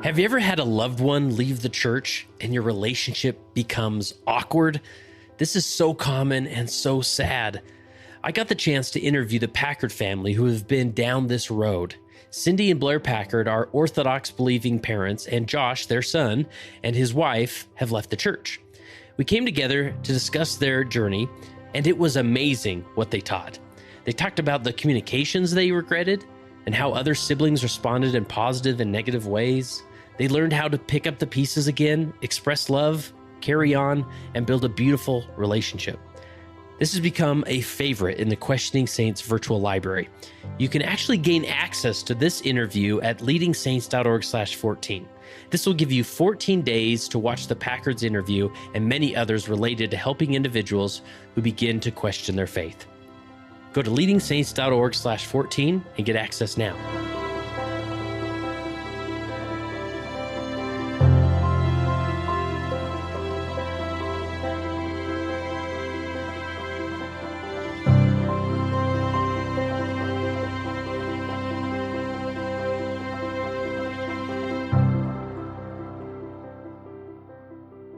Have you ever had a loved one leave the church and your relationship becomes awkward? This is so common and so sad. I got the chance to interview the Packard family who have been down this road. Cindy and Blair Packard are Orthodox believing parents, and Josh, their son, and his wife have left the church. We came together to discuss their journey, and it was amazing what they taught. They talked about the communications they regretted and how other siblings responded in positive and negative ways. They learned how to pick up the pieces again, express love, carry on, and build a beautiful relationship. This has become a favorite in the Questioning Saints virtual library. You can actually gain access to this interview at leadingsaints.org/14. This will give you 14 days to watch the Packard's interview and many others related to helping individuals who begin to question their faith. Go to leadingsaints.org/14 and get access now.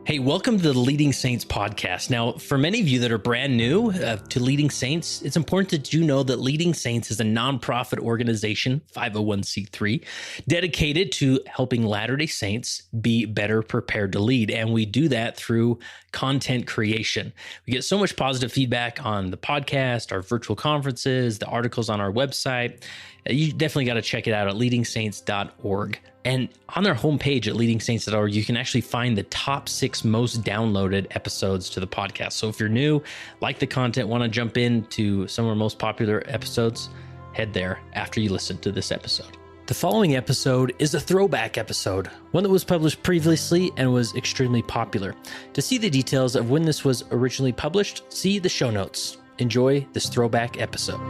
Hey, welcome to the Leading Saints podcast. Now, for many of you that are brand new to Leading Saints, it's important that you know that Leading Saints is a nonprofit organization, 501c3, dedicated to helping Latter-day Saints be better prepared to lead. And we do that through content creation. We get so much positive feedback on the podcast, our virtual conferences, the articles on our website. You definitely got to check it out at leadingsaints.org. And on their homepage at leadingsaints.org, you can actually find the top 6 most downloaded episodes to the podcast. So if you're new, like the content, want to jump into some of our most popular episodes, head there after you listen to this episode. The following episode is a throwback episode, one that was published previously and was extremely popular. To see the details of when this was originally published, see the show notes. Enjoy this throwback episode.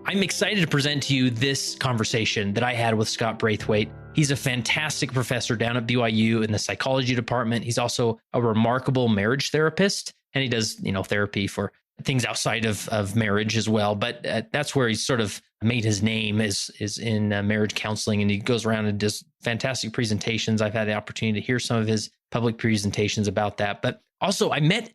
I'm excited to present to you this conversation that I had with Scott Braithwaite. He's a fantastic professor down at BYU in the psychology department. He's also a remarkable marriage therapist, and he does, therapy for things outside of marriage as well. But that's where he's sort of made his name is in marriage counseling, and he goes around and does fantastic presentations. I've had the opportunity to hear some of his public presentations about that. But also, I met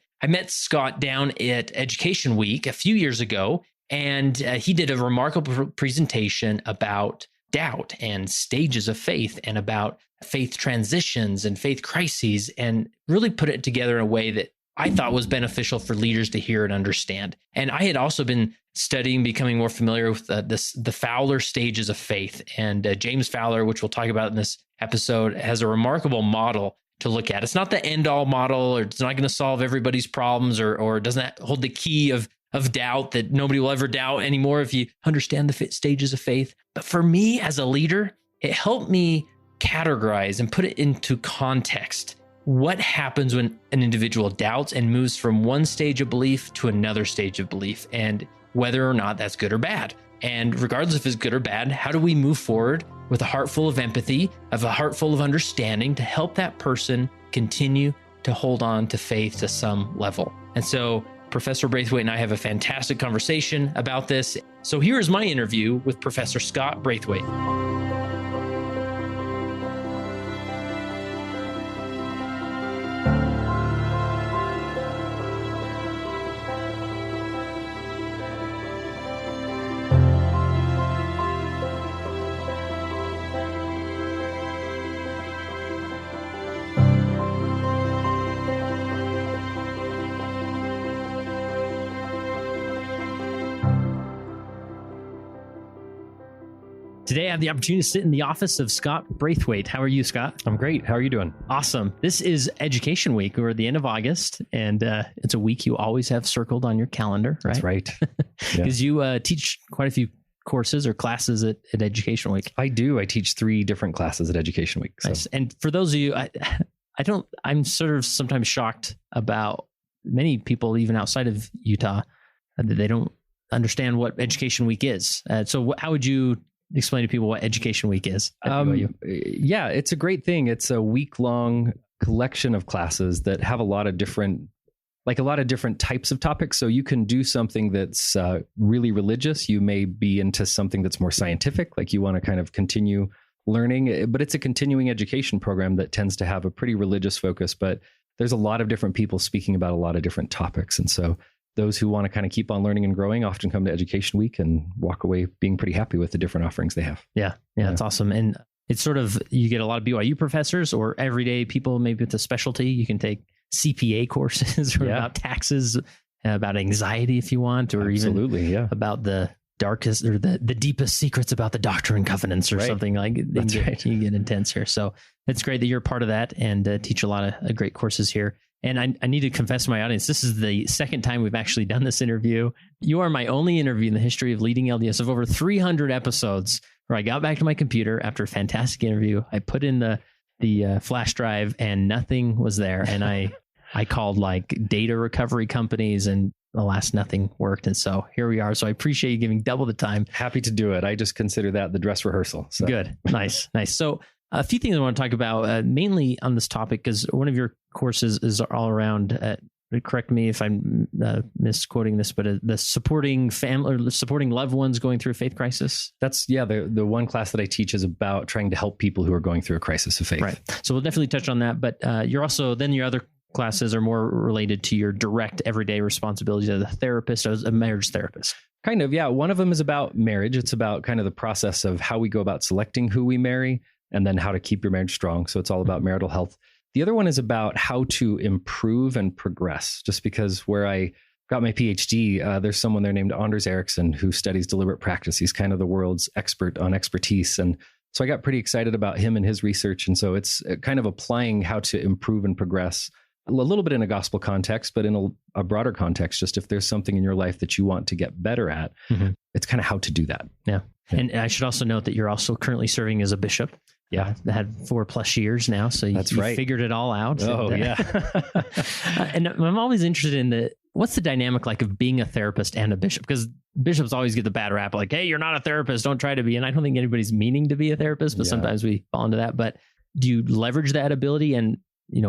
Scott down at Education Week a few years ago. And he did a remarkable presentation about doubt and stages of faith and about faith transitions and faith crises, and really put it together in a way that I thought was beneficial for leaders to hear and understand. And I had also been studying, becoming more familiar with the Fowler stages of faith. And James Fowler, which we'll talk about in this episode, has a remarkable model to look at. It's not the end-all model, or it's not going to solve everybody's problems, or doesn't hold the key of doubt that nobody will ever doubt anymore if you understand the stages of faith. But for me as a leader, it helped me categorize and put it into context. What happens when an individual doubts and moves from one stage of belief to another stage of belief, and whether or not that's good or bad. And regardless if it's good or bad, how do we move forward with a heart full of empathy, of a heart full of understanding to help that person continue to hold on to faith to some level? And so Professor Braithwaite and I have a fantastic conversation about this. So here is my interview with Professor Scott Braithwaite. Today, I have the opportunity to sit in the office of Scott Braithwaite. How are you, Scott? I'm great. How are you doing? Awesome. This is Education Week. We're at the end of August, and it's a week you always have circled on your calendar, right? That's right. Because you teach quite a few courses or classes at Education Week? I do. I teach 3 different classes at Education Week. So. Nice. And for those of you, I'm sort of sometimes shocked about many people, even outside of Utah, that they don't understand what Education Week is. So how would you explain to people what Education Week is at BYU? Yeah, it's a great thing. It's a week-long collection of classes that have a lot of different types of topics. So you can do something that's really religious. You may be into something that's more scientific, like you want to kind of continue learning, but it's a continuing education program that tends to have a pretty religious focus, but there's a lot of different people speaking about a lot of different topics. And so those who want to kind of keep on learning and growing often come to Education Week and walk away being pretty happy with the different offerings they have. Yeah, that's awesome. And it's sort of, you get a lot of BYU professors or everyday people, maybe with a specialty. You can take CPA courses or about taxes, about anxiety if you want, or even about the darkest or the deepest secrets about the Doctrine and Covenants or something like that. You get intense here. So it's great that you're part of that and teach a lot of great courses here. And I need to confess to my audience, this is the second time we've actually done this interview. You are my only interview in the history of Leading LDS of over 300 episodes where I got back to my computer after a fantastic interview. I put in the flash drive and nothing was there. And I called like data recovery companies and alas, nothing worked. And so here we are. So I appreciate you giving double the time. Happy to do it. I just consider that the dress rehearsal. So. Good. Nice. So a few things I want to talk about, mainly on this topic, because one of your courses is all around, correct me if I'm misquoting this, but the supporting family or supporting loved ones going through a faith crisis. That's, the one class that I teach is about trying to help people who are going through a crisis of faith. Right. So we'll definitely touch on that. But you're also, then your other classes are more related to your direct everyday responsibilities as a therapist, as a marriage therapist. Kind of, yeah. One of them is about marriage. It's about kind of the process of how we go about selecting who we marry and then how to keep your marriage strong. So it's all about marital health. The other one is about how to improve and progress. Just because where I got my PhD, there's someone there named Anders Ericsson who studies deliberate practice. He's kind of the world's expert on expertise. And so I got pretty excited about him and his research. And so it's kind of applying how to improve and progress a little bit in a gospel context, but in a broader context, just if there's something in your life that you want to get better at, it's kind of how to do that. Yeah. And I should also note that you're also currently serving as a bishop. Yeah. Had 4+ years now. So you figured it all out. Oh, and, and I'm always interested in what's the dynamic like of being a therapist and a bishop? Because bishops always get the bad rap, like, hey, you're not a therapist, don't try to be. And I don't think anybody's meaning to be a therapist, but sometimes we fall into that. But do you leverage that ability and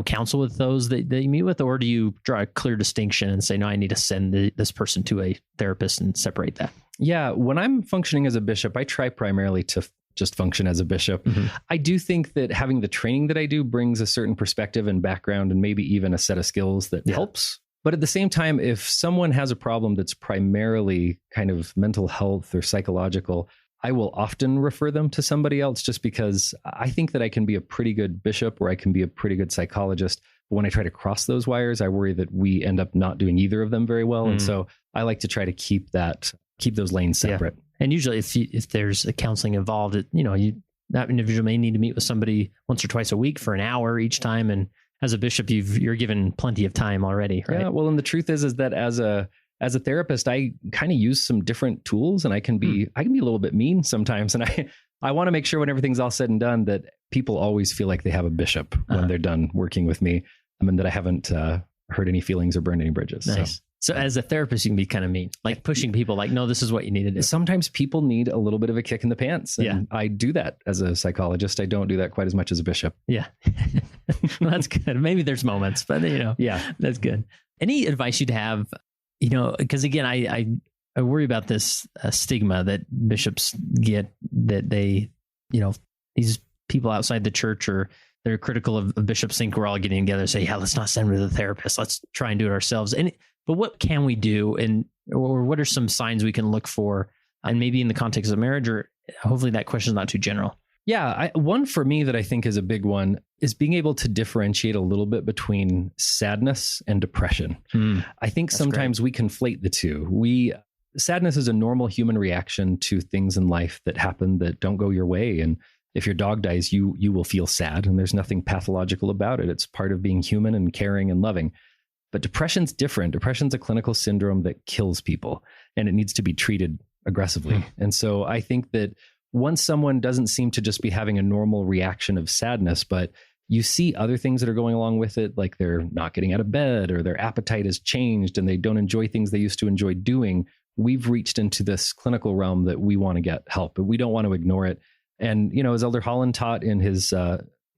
counsel with those that you meet with, or do you draw a clear distinction and say, no, I need to send this person to a therapist and separate that? Yeah. When I'm functioning as a bishop, I try primarily to just function as a bishop. I do think that having the training that I do brings a certain perspective and background and maybe even a set of skills that helps. But at the same time, if someone has a problem that's primarily kind of mental health or psychological, I will often refer them to somebody else just because I think that I can be a pretty good bishop or I can be a pretty good psychologist. But when I try to cross those wires, I worry that we end up not doing either of them very well. And so I like to try to keep those lanes separate. Yeah. And usually if there's a counseling involved, that individual may need to meet with somebody once or twice a week for an hour each time. And as a bishop, you're given plenty of time already, right? Yeah. Well, and the truth is that as a therapist, I kind of use some different tools and I can be a little bit mean sometimes. And I want to make sure when everything's all said and done that people always feel like they have a bishop when they're done working with me. And that I haven't hurt any feelings or burned any bridges. Nice. So as a therapist, you can be kind of mean, like pushing people like, no, this is what you need to do. Sometimes people need a little bit of a kick in the pants. And I do that as a psychologist. I don't do that quite as much as a bishop. Yeah. Well, that's good. Maybe there's moments, but that's good. Any advice you'd have, because again, I worry about this stigma that bishops get, that they, these people outside the church or they're critical of bishops, think we're all getting together and say, yeah, let's not send them to the therapist. Let's try and do it ourselves. But what can we do? Or what are some signs we can look for? And maybe in the context of marriage, or hopefully that question is not too general. Yeah. One for me that I think is a big one is being able to differentiate a little bit between sadness and depression. I think sometimes we conflate the two. Sadness is a normal human reaction to things in life that happen that don't go your way. And if your dog dies, you will feel sad, and there's nothing pathological about it. It's part of being human and caring and loving. But depression's different. Depression's a clinical syndrome that kills people, and it needs to be treated aggressively. And so I think that once someone doesn't seem to just be having a normal reaction of sadness, but you see other things that are going along with it, like they're not getting out of bed or their appetite has changed and they don't enjoy things they used to enjoy doing, we've reached into this clinical realm that we want to get help, but we don't want to ignore it. And, as Elder Holland taught in his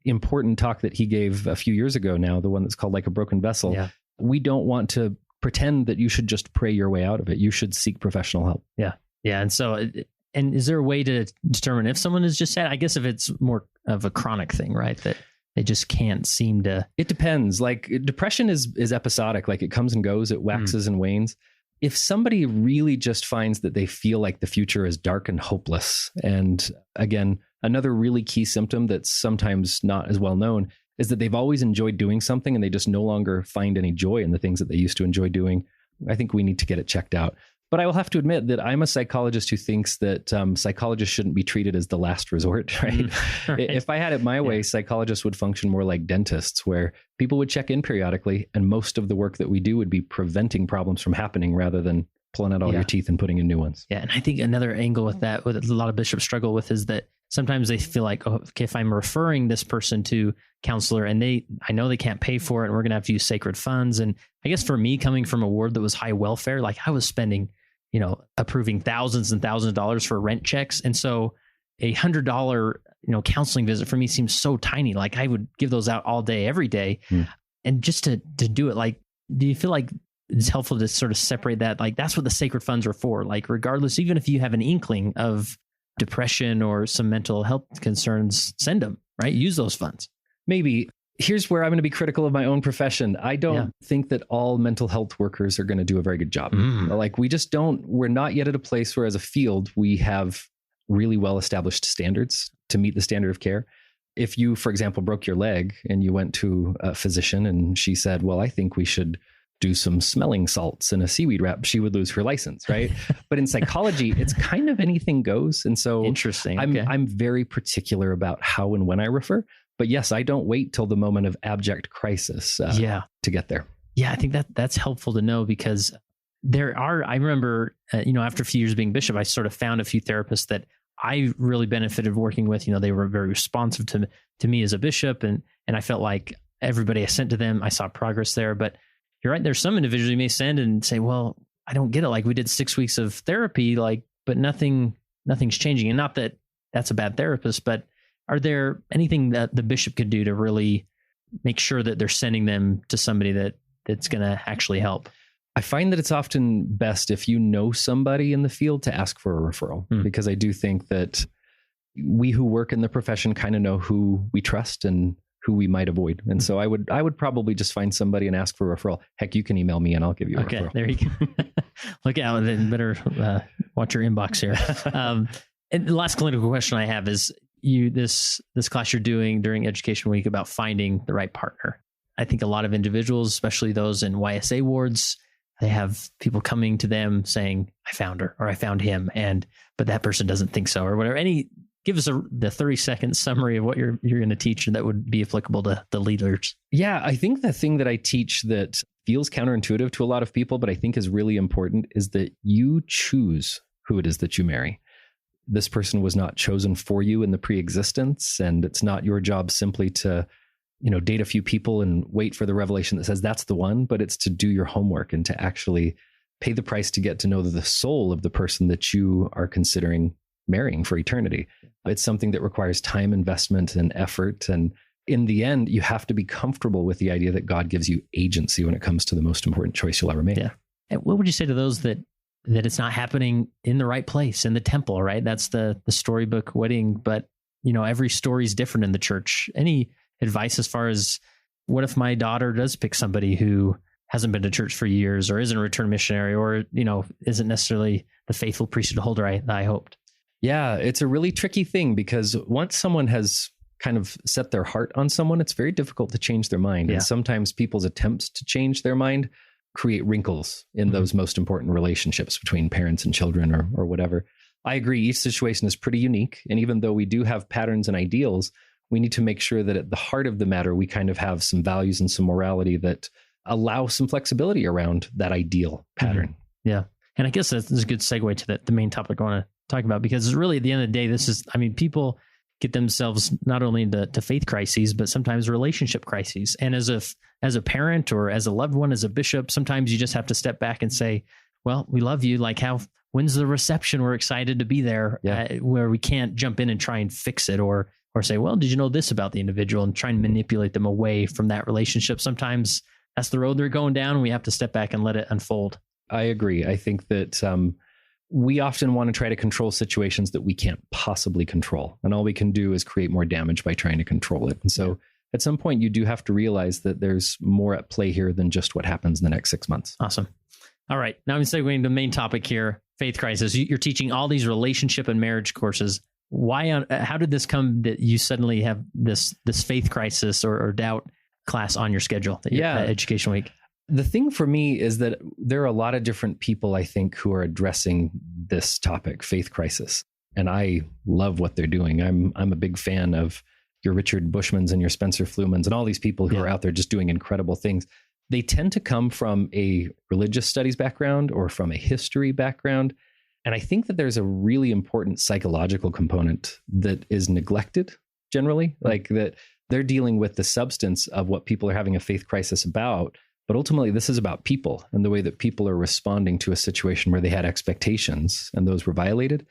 important talk that he gave a few years ago now, the one that's called Like a Broken Vessel, we don't want to pretend that you should just pray your way out of it. You should seek professional help. Yeah. Yeah. And so, and is there a way to determine if someone is just sad? I guess if it's more of a chronic thing, right? That they just can't seem to. It depends. Like depression is episodic, like it comes and goes, it waxes and wanes. If somebody really just finds that they feel like the future is dark and hopeless, and again, another really key symptom that's sometimes not as well known is that they've always enjoyed doing something and they just no longer find any joy in the things that they used to enjoy doing, I think we need to get it checked out. But I will have to admit that I'm a psychologist who thinks that psychologists shouldn't be treated as the last resort, right? Right. If I had it my way, psychologists would function more like dentists, where people would check in periodically, and most of the work that we do would be preventing problems from happening rather than pulling out all your teeth and putting in new ones. Yeah, and I think another angle with that, what a lot of bishops struggle with, is that sometimes they feel like, oh, okay, if I'm referring this person to counselor and I know they can't pay for it and we're going to have to use sacred funds. And I guess for me, coming from a ward that was high welfare, like I was spending, approving thousands and thousands of dollars for rent checks. And so $100, counseling visit for me seems so tiny. Like I would give those out all day, every day. And just to do it, like, do you feel like it's helpful to sort of separate that? Like, that's what the sacred funds are for. Like, regardless, even if you have an inkling of depression or some mental health concerns, send them, right? Use those funds. Maybe. Here's where I'm going to be critical of my own profession. I don't think that all mental health workers are going to do a very good job. Like we're not yet at a place where as a field, we have really well-established standards to meet the standard of care. If you, for example, broke your leg and you went to a physician and she said, well, I think we should do some smelling salts and a seaweed wrap, she would lose her license, right? But in psychology, it's kind of anything goes. And so interesting. I'm very particular about how and when I refer. But yes, I don't wait till the moment of abject crisis to get there. Yeah, I think that's helpful to know, because I remember, after a few years being bishop, I sort of found a few therapists that I really benefited working with. They were very responsive to me as a bishop. And I felt like everybody I sent to them, I saw progress there. But you're right. There's some individuals you may send and say, well, I don't get it. Like we did 6 weeks of therapy, but nothing's changing. And not that that's a bad therapist, but are there anything that the bishop could do to really make sure that they're sending them to somebody that's going to actually help? I find that it's often best if you know somebody in the field to ask for a referral, because I do think that we who work in the profession kind of know who we trust and who we might avoid. And so I would probably just find somebody and ask for a referral. Heck, you can email me and I'll give you a referral. Okay, there you go. Look out, then better watch your inbox here. And the last clinical question I have is, this class you're doing during Education Week about finding the right partner. I think a lot of individuals, especially those in YSA wards, they have people coming to them saying, I found her or I found him, but that person doesn't think so or whatever. Give us the 30-second summary of what you're going to teach and that would be applicable to the leaders. Yeah, I think the thing that I teach that feels counterintuitive to a lot of people, but I think is really important, is that you choose who it is that you marry. This person was not chosen for you in the pre-existence, and it's not your job simply to, date a few people and wait for the revelation that says that's the one, but it's to do your homework and to actually pay the price to get to know the soul of the person that you are considering marrying for eternity. It's something that requires time, investment, and effort. And in the end, you have to be comfortable with the idea that God gives you agency when it comes to the most important choice you'll ever make. Yeah. And what would you say to those that it's not happening in the right place, in the temple, right? That's the storybook wedding. But, every story is different in the church. Any advice as far as what if my daughter does pick somebody who hasn't been to church for years or isn't a return missionary or, isn't necessarily the faithful priesthood holder I hoped? Yeah, it's a really tricky thing, because once someone has kind of set their heart on someone, it's very difficult to change their mind. Yeah. And sometimes people's attempts to change their mind create wrinkles in those most important relationships between parents and children or whatever. I agree. Each situation is pretty unique. And even though we do have patterns and ideals, we need to make sure that at the heart of the matter, we kind of have some values and some morality that allow some flexibility around that ideal pattern. Yeah. And I guess that's a good segue to the main topic I want to talk about, because really at the end of the day, people get themselves not only into faith crises, but sometimes relationship crises. And as a parent or as a loved one, as a bishop, sometimes you just have to step back and say, well, we love you. Like, when's the reception? We're excited to be there. Where we can't jump in and try and fix it or say, well, did you know this about the individual, and try and manipulate them away from that relationship. Sometimes that's the road they're going down, and we have to step back and let it unfold. I agree. I think that we often want to try to control situations that we can't possibly control. And all we can do is create more damage by trying to control it. And so at some point, you do have to realize that there's more at play here than just what happens in the next 6 months. Awesome. All right. Now I'm segueing to the main topic here, faith crisis. You're teaching all these relationship and marriage courses. How did this come that you suddenly have this faith crisis or doubt class on your schedule, Education Week? The thing for me is that there are a lot of different people, I think, who are addressing this topic, faith crisis. And I love what they're doing. I'm a big fan of your Richard Bushmans and your Spencer Flumans and all these people who are out there just doing incredible things. They tend to come from a religious studies background or from a history background. And I think that there's a really important psychological component that is neglected generally, like that they're dealing with the substance of what people are having a faith crisis about. But ultimately, this is about people and the way that people are responding to a situation where they had expectations and those were violated.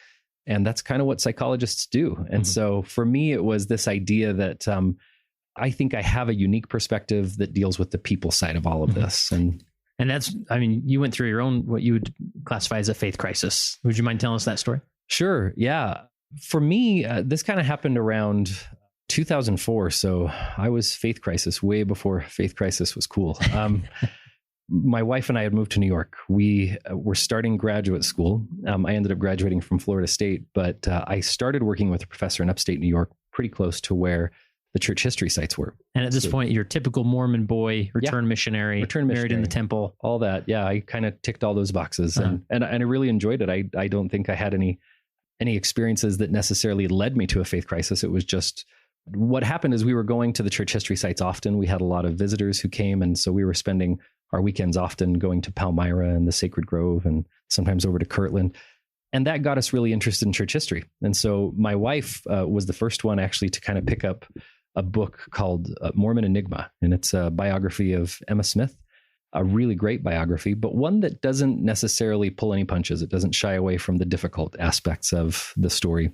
And that's kind of what psychologists do. And so for me, it was this idea that I think I have a unique perspective that deals with the people side of all of this. And that's, you went through your own, what you would classify as a faith crisis. Would you mind telling us that story? Sure. Yeah. For me, this kind of happened around 2004. So I was faith crisis way before faith crisis was cool. My wife and I had moved to New York. We were starting graduate school. I ended up graduating from Florida State, but I started working with a professor in upstate New York, pretty close to where the church history sites were. And at this point, you're typical Mormon boy, missionary, married in the temple, all that. Yeah, I kind of ticked all those boxes, and I really enjoyed it. I don't think I had any experiences that necessarily led me to a faith crisis. It was just what happened is we were going to the church history sites often. We had a lot of visitors who came, and so we were spending our weekends often going to Palmyra and the Sacred Grove, and sometimes over to Kirtland. And that got us really interested in church history. And so my wife was the first one actually to kind of pick up a book called Mormon Enigma. And it's a biography of Emma Smith, a really great biography, but one that doesn't necessarily pull any punches. It doesn't shy away from the difficult aspects of the story.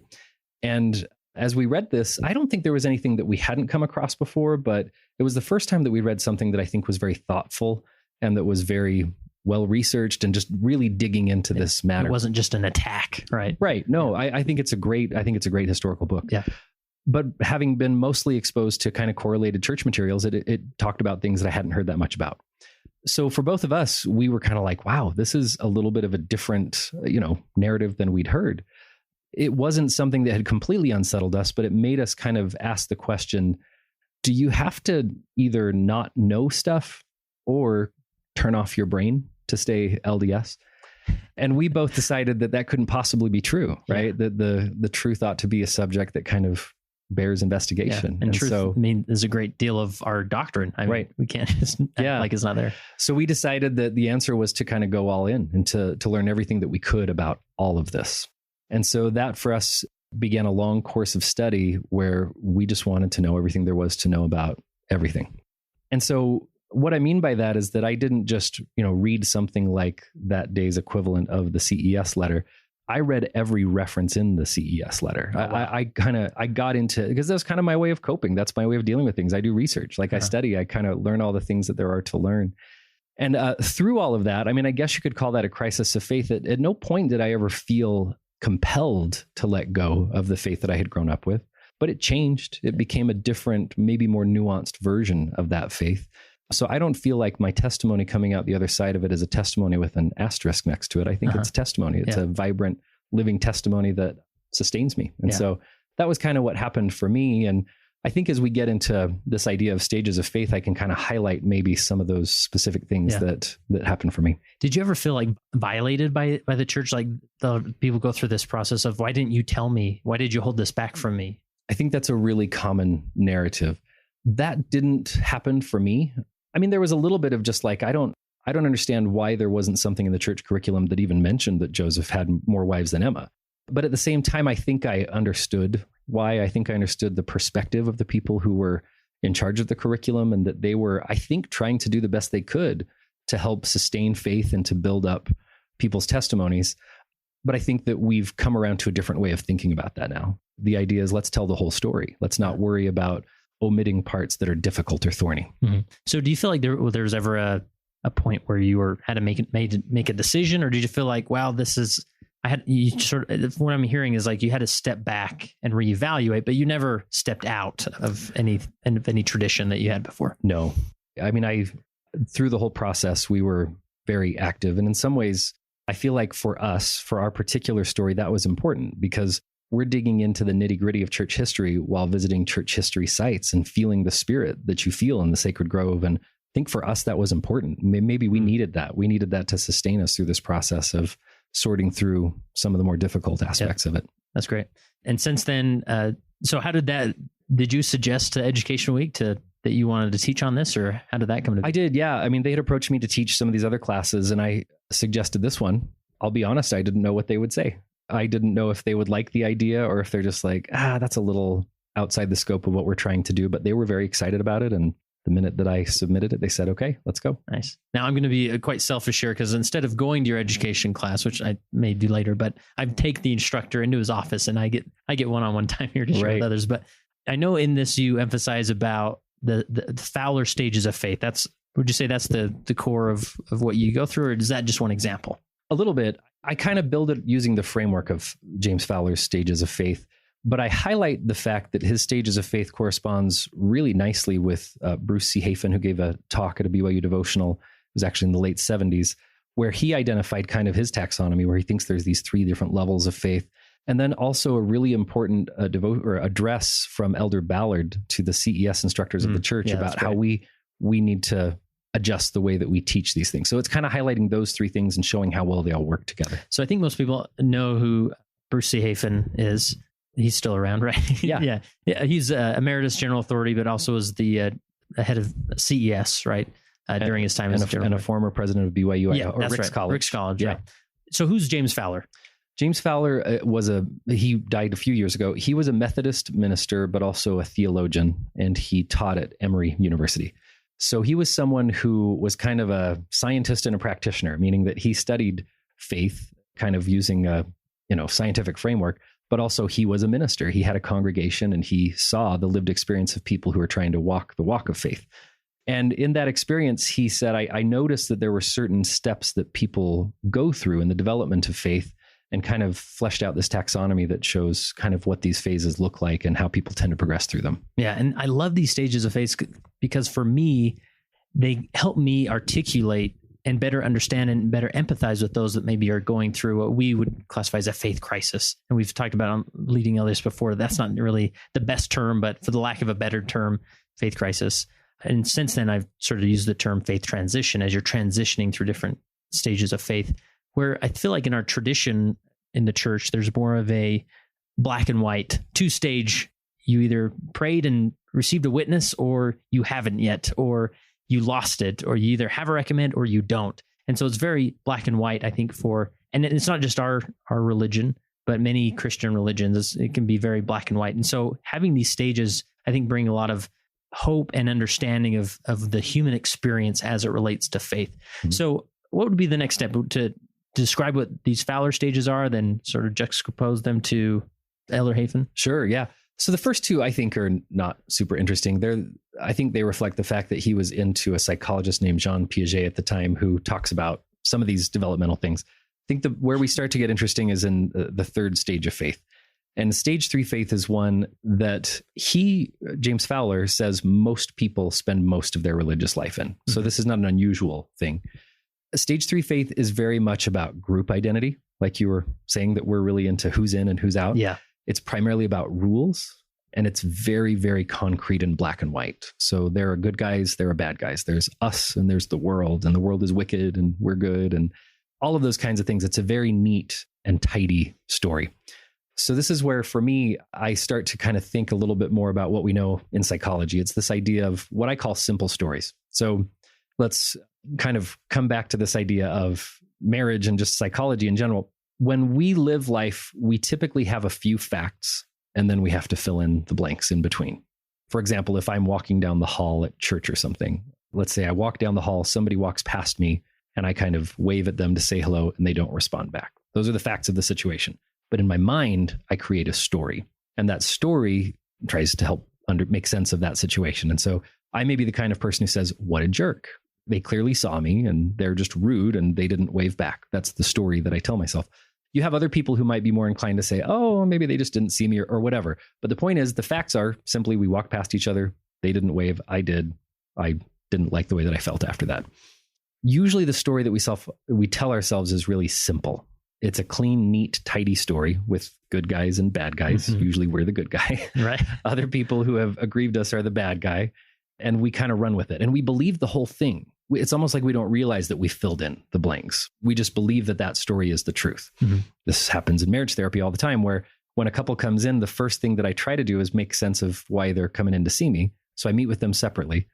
And as we read this, I don't think there was anything that we hadn't come across before, but it was the first time that we read something that I think was very thoughtful and that was very well researched and just really digging into this matter. It wasn't just an attack, right? Right. No, I think it's a great historical book. Yeah. But having been mostly exposed to kind of correlated church materials, it talked about things that I hadn't heard that much about. So for both of us, we were kind of like, wow, this is a little bit of a different, narrative than we'd heard. It wasn't something that had completely unsettled us, but it made us kind of ask the question, do you have to either not know stuff or turn off your brain to stay LDS? And we both decided that couldn't possibly be true, right? Yeah. That the truth ought to be a subject that kind of bears investigation. Yeah. And truth, is a great deal of our doctrine. Right. We can't just act like it's not there. So we decided that the answer was to kind of go all in and to learn everything that we could about all of this. And so that for us began a long course of study where we just wanted to know everything there was to know about everything. And so what I mean by that is that I didn't just, read something like that day's equivalent of the CES letter. I read every reference in the CES letter. Oh, wow. I got into, because that's kind of my way of coping. That's my way of dealing with things. I do research. I study, I kind of learn all the things that there are to learn. And through all of that, I guess you could call that a crisis of faith. At no point did I ever feel compelled to let go of the faith that I had grown up with, but it changed. It became a different, maybe more nuanced version of that faith. So I don't feel like my testimony coming out the other side of it is a testimony with an asterisk next to it. I think it's testimony. It's a vibrant, living testimony that sustains me. And so that was kind of what happened for me. And I think as we get into this idea of stages of faith, I can kind of highlight maybe some of those specific things that happened for me. Did you ever feel like violated by the church? Like the people go through this process of, why didn't you tell me? Why did you hold this back from me? I think that's a really common narrative. That didn't happen for me. There was a little bit of just like, I don't I don't understand why there wasn't something in the church curriculum that even mentioned that Joseph had more wives than Emma. But at the same time, I think I understood why. I think I understood the perspective of the people who were in charge of the curriculum, and that they were, I think, trying to do the best they could to help sustain faith and to build up people's testimonies. But I think that we've come around to a different way of thinking about that now. The idea is, let's tell the whole story. Let's not worry about omitting parts that are difficult or thorny. Mm-hmm. So do you feel like there was ever a point where you had to make a decision, or did you feel like, wow, what I'm hearing is like you had to step back and reevaluate, but you never stepped out of any tradition that you had before? No. I mean, through the whole process, we were very active. And in some ways, I feel like for us, for our particular story, that was important because we're digging into the nitty gritty of church history while visiting church history sites and feeling the spirit that you feel in the Sacred Grove. And I think for us, that was important. Maybe we needed that. We needed that to sustain us through this process of sorting through some of the more difficult aspects of it. That's great. And since then, so how did you suggest to Education Week that you wanted to teach on this, or how did that come to be? I did, yeah. I mean, they had approached me to teach some of these other classes, and I suggested this one. I'll be honest, I didn't know what they would say. I didn't know if they would like the idea or if they're just like, that's a little outside the scope of what we're trying to do. But they were very excited about it. And the minute that I submitted it, they said, okay, let's go. Nice. Now I'm going to be quite selfish here, because instead of going to your education class, which I may do later, but I take the instructor into his office and I get one-on-one time here to share with others. But I know in this you emphasize about the Fowler stages of faith. Would you say that's the core of what you go through, or is that just one example? A little bit. I kind of build it using the framework of James Fowler's stages of faith, but I highlight the fact that his stages of faith corresponds really nicely with Bruce C. Hafen, who gave a talk at a BYU devotional. It was actually in the late 70s, where he identified kind of his taxonomy, where he thinks there's these 3 different levels of faith. And then also a really important address from Elder Ballard to the CES instructors of the church about how we need to adjust the way that we teach these things. So it's kind of highlighting those 3 things and showing how well they all work together. So I think most people know who Bruce C. Hafen is. He's still around, right? Yeah. Yeah. He's Emeritus General Authority, but also was the head of CES, right? During his time as a former president of BYU or Rick's College. Rick's College, yeah. Right. So who's James Fowler? James Fowler he died a few years ago. He was a Methodist minister, but also a theologian, and he taught at Emory University. So he was someone who was kind of a scientist and a practitioner, meaning that he studied faith kind of using a scientific framework, but also he was a minister. He had a congregation and he saw the lived experience of people who are trying to walk the walk of faith. And in that experience, he said, I noticed that there were certain steps that people go through in the development of faith, and kind of fleshed out this taxonomy that shows kind of what these phases look like and how people tend to progress through them. Yeah. And I love these stages of faith because for me, they help me articulate and better understand and better empathize with those that maybe are going through what we would classify as a faith crisis. And we've talked about on leading elders before. That's not really the best term, but for the lack of a better term, faith crisis. And since then, I've sort of used the term faith transition as you're transitioning through different stages of faith, where I feel like in our tradition in the church, there's more of a black and white 2-stage. You either prayed and received a witness, or you haven't yet, or you lost it, or you either have a recommend or you don't. And so it's very black and white, I think, and it's not just our religion, but many Christian religions, it can be very black and white. And so having these stages, I think, bring a lot of hope and understanding of the human experience as it relates to faith. Mm-hmm. So what would be the next step to describe what these Fowler stages are, then sort of juxtapose them to Elder Hafen? Sure, yeah. So the first 2, I think, are not super interesting. I think they reflect the fact that he was into a psychologist named Jean Piaget at the time, who talks about some of these developmental things. I think where we start to get interesting is in the 3rd stage of faith. And stage 3 faith is one that James Fowler, says most people spend most of their religious life in. So this is not an unusual thing. Stage 3 faith is very much about group identity. Like you were saying, that we're really into who's in and who's out. Yeah. It's primarily about rules, and it's very, very concrete and black and white. So there are good guys, there are bad guys. There's us and there's the world is wicked and we're good, and all of those kinds of things. It's a very neat and tidy story. So this is where, for me, I start to kind of think a little bit more about what we know in psychology. It's this idea of what I call simple stories. So let's kind of come back to this idea of marriage and just psychology in general. When we live life, we typically have a few facts, and then we have to fill in the blanks in between. For example, if I'm walking down the hall at church or something, let's say I walk down the hall, somebody walks past me, and I kind of wave at them to say hello, and they don't respond back. Those are the facts of the situation. But in my mind, I create a story, and that story tries to help make sense of that situation. And so I may be the kind of person who says, what a jerk. They clearly saw me and they're just rude and they didn't wave back. That's the story that I tell myself. You have other people who might be more inclined to say, oh, maybe they just didn't see me or whatever. But the point is, the facts are simply we walked past each other. They didn't wave. I did. I didn't like the way that I felt after that. Usually the story that we tell ourselves is really simple. It's a clean, neat, tidy story with good guys and bad guys. Mm-hmm. Usually we're the good guy. Right. Other people who have aggrieved us are the bad guy. And we kind of run with it. And we believe the whole thing. It's almost like we don't realize that we filled in the blanks. We just believe that that story is the truth. Mm-hmm. This happens in marriage therapy all the time, where when a couple comes in, the first thing that I try to do is make sense of why they're coming in to see me. So I meet with them separately.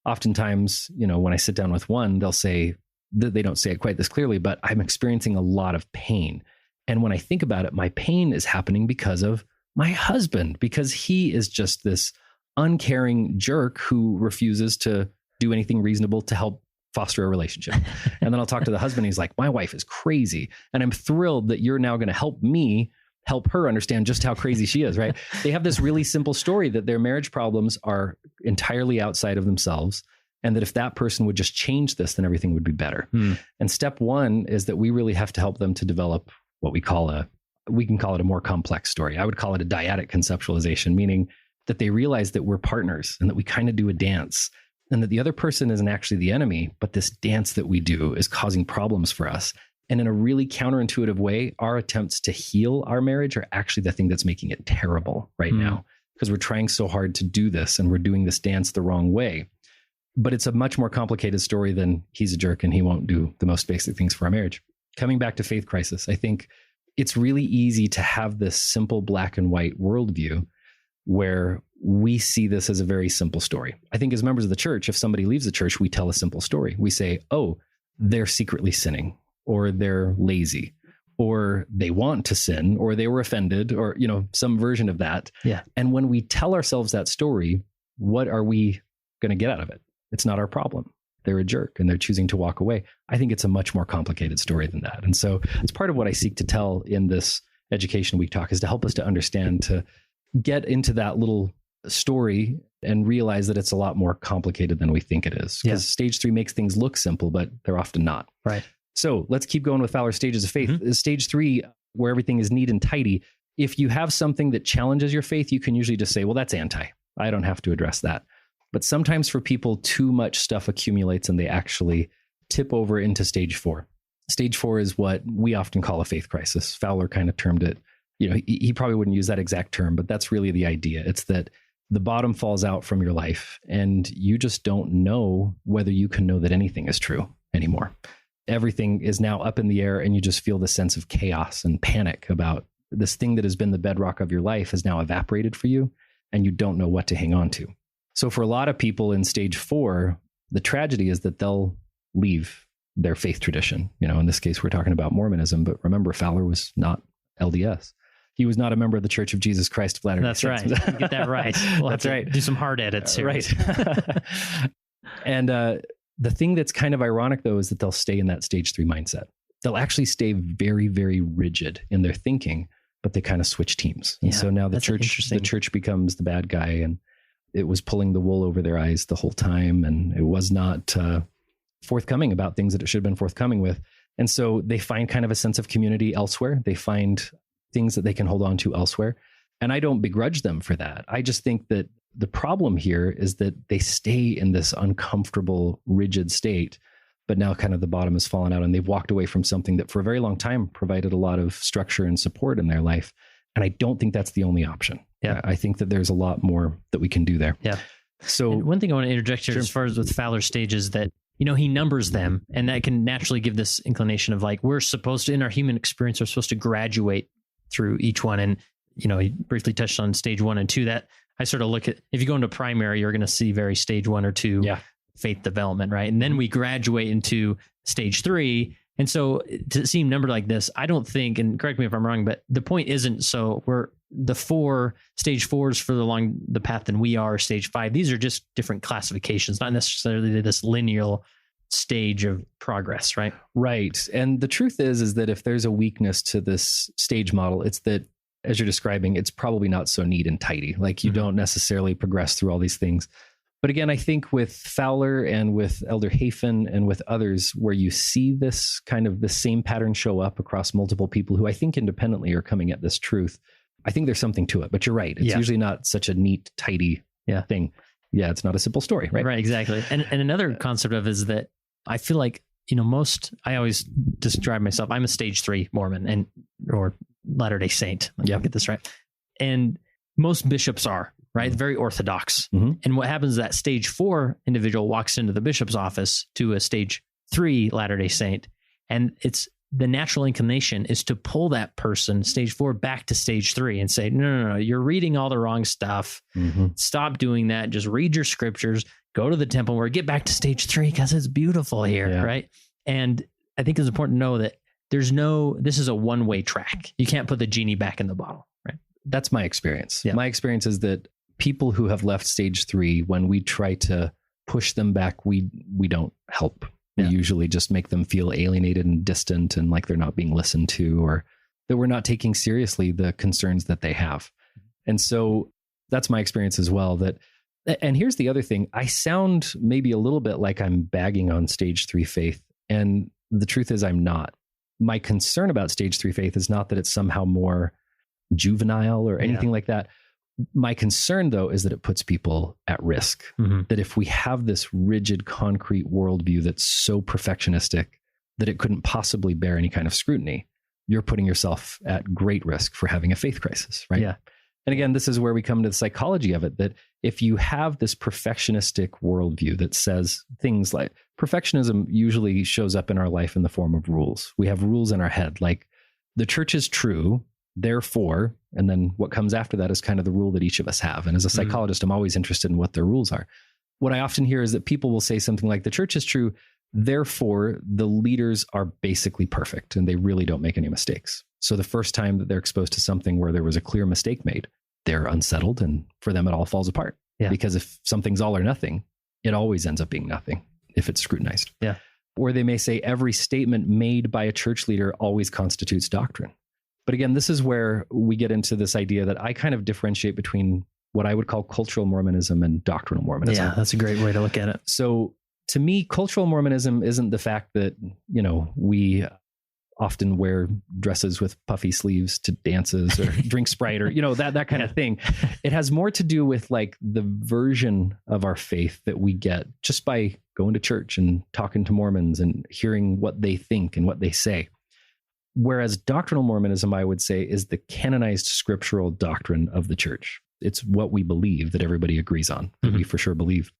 Oftentimes, when I sit down with one, they'll say, they don't say it quite this clearly, but I'm experiencing a lot of pain. And when I think about it, my pain is happening because of my husband, because he is just this uncaring jerk who refuses to do anything reasonable to help foster a relationship. And then I'll talk to the husband. He's like, my wife is crazy. And I'm thrilled that you're now going to help me help her understand just how crazy she is, right? They have this really simple story that their marriage problems are entirely outside of themselves. And that if that person would just change this, then everything would be better. And step one is that we really have to help them to develop what we can call it a more complex story. I would call it a dyadic conceptualization, meaning that they realize that we're partners and that we kind of do a dance and that the other person isn't actually the enemy, but this dance that we do is causing problems for us. And in a really counterintuitive way, our attempts to heal our marriage are actually the thing that's making it terrible right now, because we're trying so hard to do this and we're doing this dance the wrong way. But it's a much more complicated story than he's a jerk and he won't do the most basic things for our marriage. Coming back to faith crisis, I think it's really easy to have this simple black and white worldview where we see this as a very simple story. I think as members of the church, if somebody leaves the church, we tell a simple story. We say, oh, they're secretly sinning, or they're lazy, or they want to sin, or they were offended, or, some version of that. Yeah. And when we tell ourselves that story, what are we going to get out of it? It's not our problem. They're a jerk and they're choosing to walk away. I think it's a much more complicated story than that. And so it's part of what I seek to tell in this Education Week talk, is to help us to understand, to get into that little story and realize that it's a lot more complicated than we think it is. Because stage 3 makes things look simple, but they're often not. Right. So let's keep going with Fowler's stages of faith. Mm-hmm. Stage 3, where everything is neat and tidy. If you have something that challenges your faith, you can usually just say, well, that's anti. I don't have to address that. But sometimes for people, too much stuff accumulates and they actually tip over into stage 4. Stage 4 is what we often call a faith crisis. Fowler kind of termed it, he probably wouldn't use that exact term, but that's really the idea. It's that the bottom falls out from your life and you just don't know whether you can know that anything is true anymore. Everything is now up in the air and you just feel the sense of chaos and panic about this thing that has been the bedrock of your life has now evaporated for you and you don't know what to hang on to. So for a lot of people in stage 4, the tragedy is that they'll leave their faith tradition. In this case, we're talking about Mormonism, but remember, Fowler was not LDS. He was not a member of the Church of Jesus Christ of Latter-day Saints. That's right. You get that right. We'll That's right. Do some hard edits here. Right. And the thing that's kind of ironic, though, is that they'll stay in that stage 3 mindset. They'll actually stay very, very rigid in their thinking, but they kind of switch teams. And so now the church becomes the bad guy, and it was pulling the wool over their eyes the whole time. And it was not forthcoming about things that it should have been forthcoming with. And so they find kind of a sense of community elsewhere. They find things that they can hold on to elsewhere. And I don't begrudge them for that. I just think that the problem here is that they stay in this uncomfortable, rigid state, but now kind of the bottom has fallen out and they've walked away from something that for a very long time provided a lot of structure and support in their life. And I don't think that's the only option. Yeah. I think that there's a lot more that we can do there. Yeah. So and one thing I want to interject here as far as with Fowler's stages, that, he numbers them, and that can naturally give this inclination of like, we're supposed to, in our human experience, we're supposed to graduate through each one. And, he briefly touched on stage 1 and 2. That I sort of look at, if you go into primary, you're going to see very stage 1 or 2. Yeah. faith development, right? And then we graduate into stage 3. And so to see numbered like this, I don't think, and correct me if I'm wrong, but the point isn't so we're the 4 stage 4s further along the path than we are, stage 5. These are just different classifications, not necessarily this linear stage of progress, right? Right. And the truth is that if there's a weakness to this stage model, it's that, as you're describing, it's probably not so neat and tidy. Like you don't necessarily progress through all these things. But again, I think with Fowler and with Elder Hafen and with others, where you see this kind of the same pattern show up across multiple people who I think independently are coming at this truth, I think there's something to it. But you're right. It's usually not such a neat, tidy thing. Yeah, it's not a simple story, right? Right, exactly. And another concept of is that I feel like, I always describe myself, I'm a stage 3 Mormon or Latter-day Saint. Get this right. And most bishops are, right? Very orthodox. And what happens is that stage 4 individual walks into the bishop's office to a stage 3 Latter-day Saint. And it's the natural inclination is to pull that person, stage 4, back to stage 3 and say, no, you're reading all the wrong stuff. Stop doing that. Just read your scriptures, go to the temple where get back to stage 3 because it's beautiful here, right? And I think it's important to know that this is a one-way track. You can't put the genie back in the bottle, right? That's my experience. My experience is that people who have left stage 3, when we try to push them back, we don't help. We usually just make them feel alienated and distant and like they're not being listened to, or that we're not taking seriously the concerns that they have. And so that's my experience as well. And here's the other thing. I sound maybe a little bit like I'm bagging on stage 3 faith. And the truth is I'm not. My concern about stage 3 faith is not that it's somehow more juvenile or anything like that. My concern, though, is that it puts people at risk. That if we have this rigid, concrete worldview that's so perfectionistic that it couldn't possibly bear any kind of scrutiny, you're putting yourself at great risk for having a faith crisis, right? Yeah. And again, this is where we come to the psychology of it, that if you have this perfectionistic worldview that says things like perfectionism usually shows up in our life in the form of rules. We have rules in our head, like the church is true, therefore, and then what comes after that is kind of the rule that each of us have. And as a psychologist, I'm always interested in what their rules are. What I often hear is that people will say something like, the church is true, therefore the leaders are basically perfect and they really don't make any mistakes. So the first time that they're exposed to something where there was a clear mistake made, they're unsettled, and for them it all falls apart. Because if something's all or nothing, it always ends up being nothing if it's scrutinized. Or they may say every statement made by a church leader always constitutes doctrine. But again, this is where we get into this idea that I kind of differentiate between what I would call cultural Mormonism and doctrinal Mormonism. Yeah, that's a great way to look at it. So to me, cultural Mormonism isn't the fact that, we often wear dresses with puffy sleeves to dances or drink Sprite or, that kind of thing. It has more to do with like the version of our faith that we get just by going to church and talking to Mormons and hearing what they think and what they say. Whereas doctrinal Mormonism, I would say, is the canonized scriptural doctrine of the church. It's what we believe that everybody agrees on, that we for sure believe.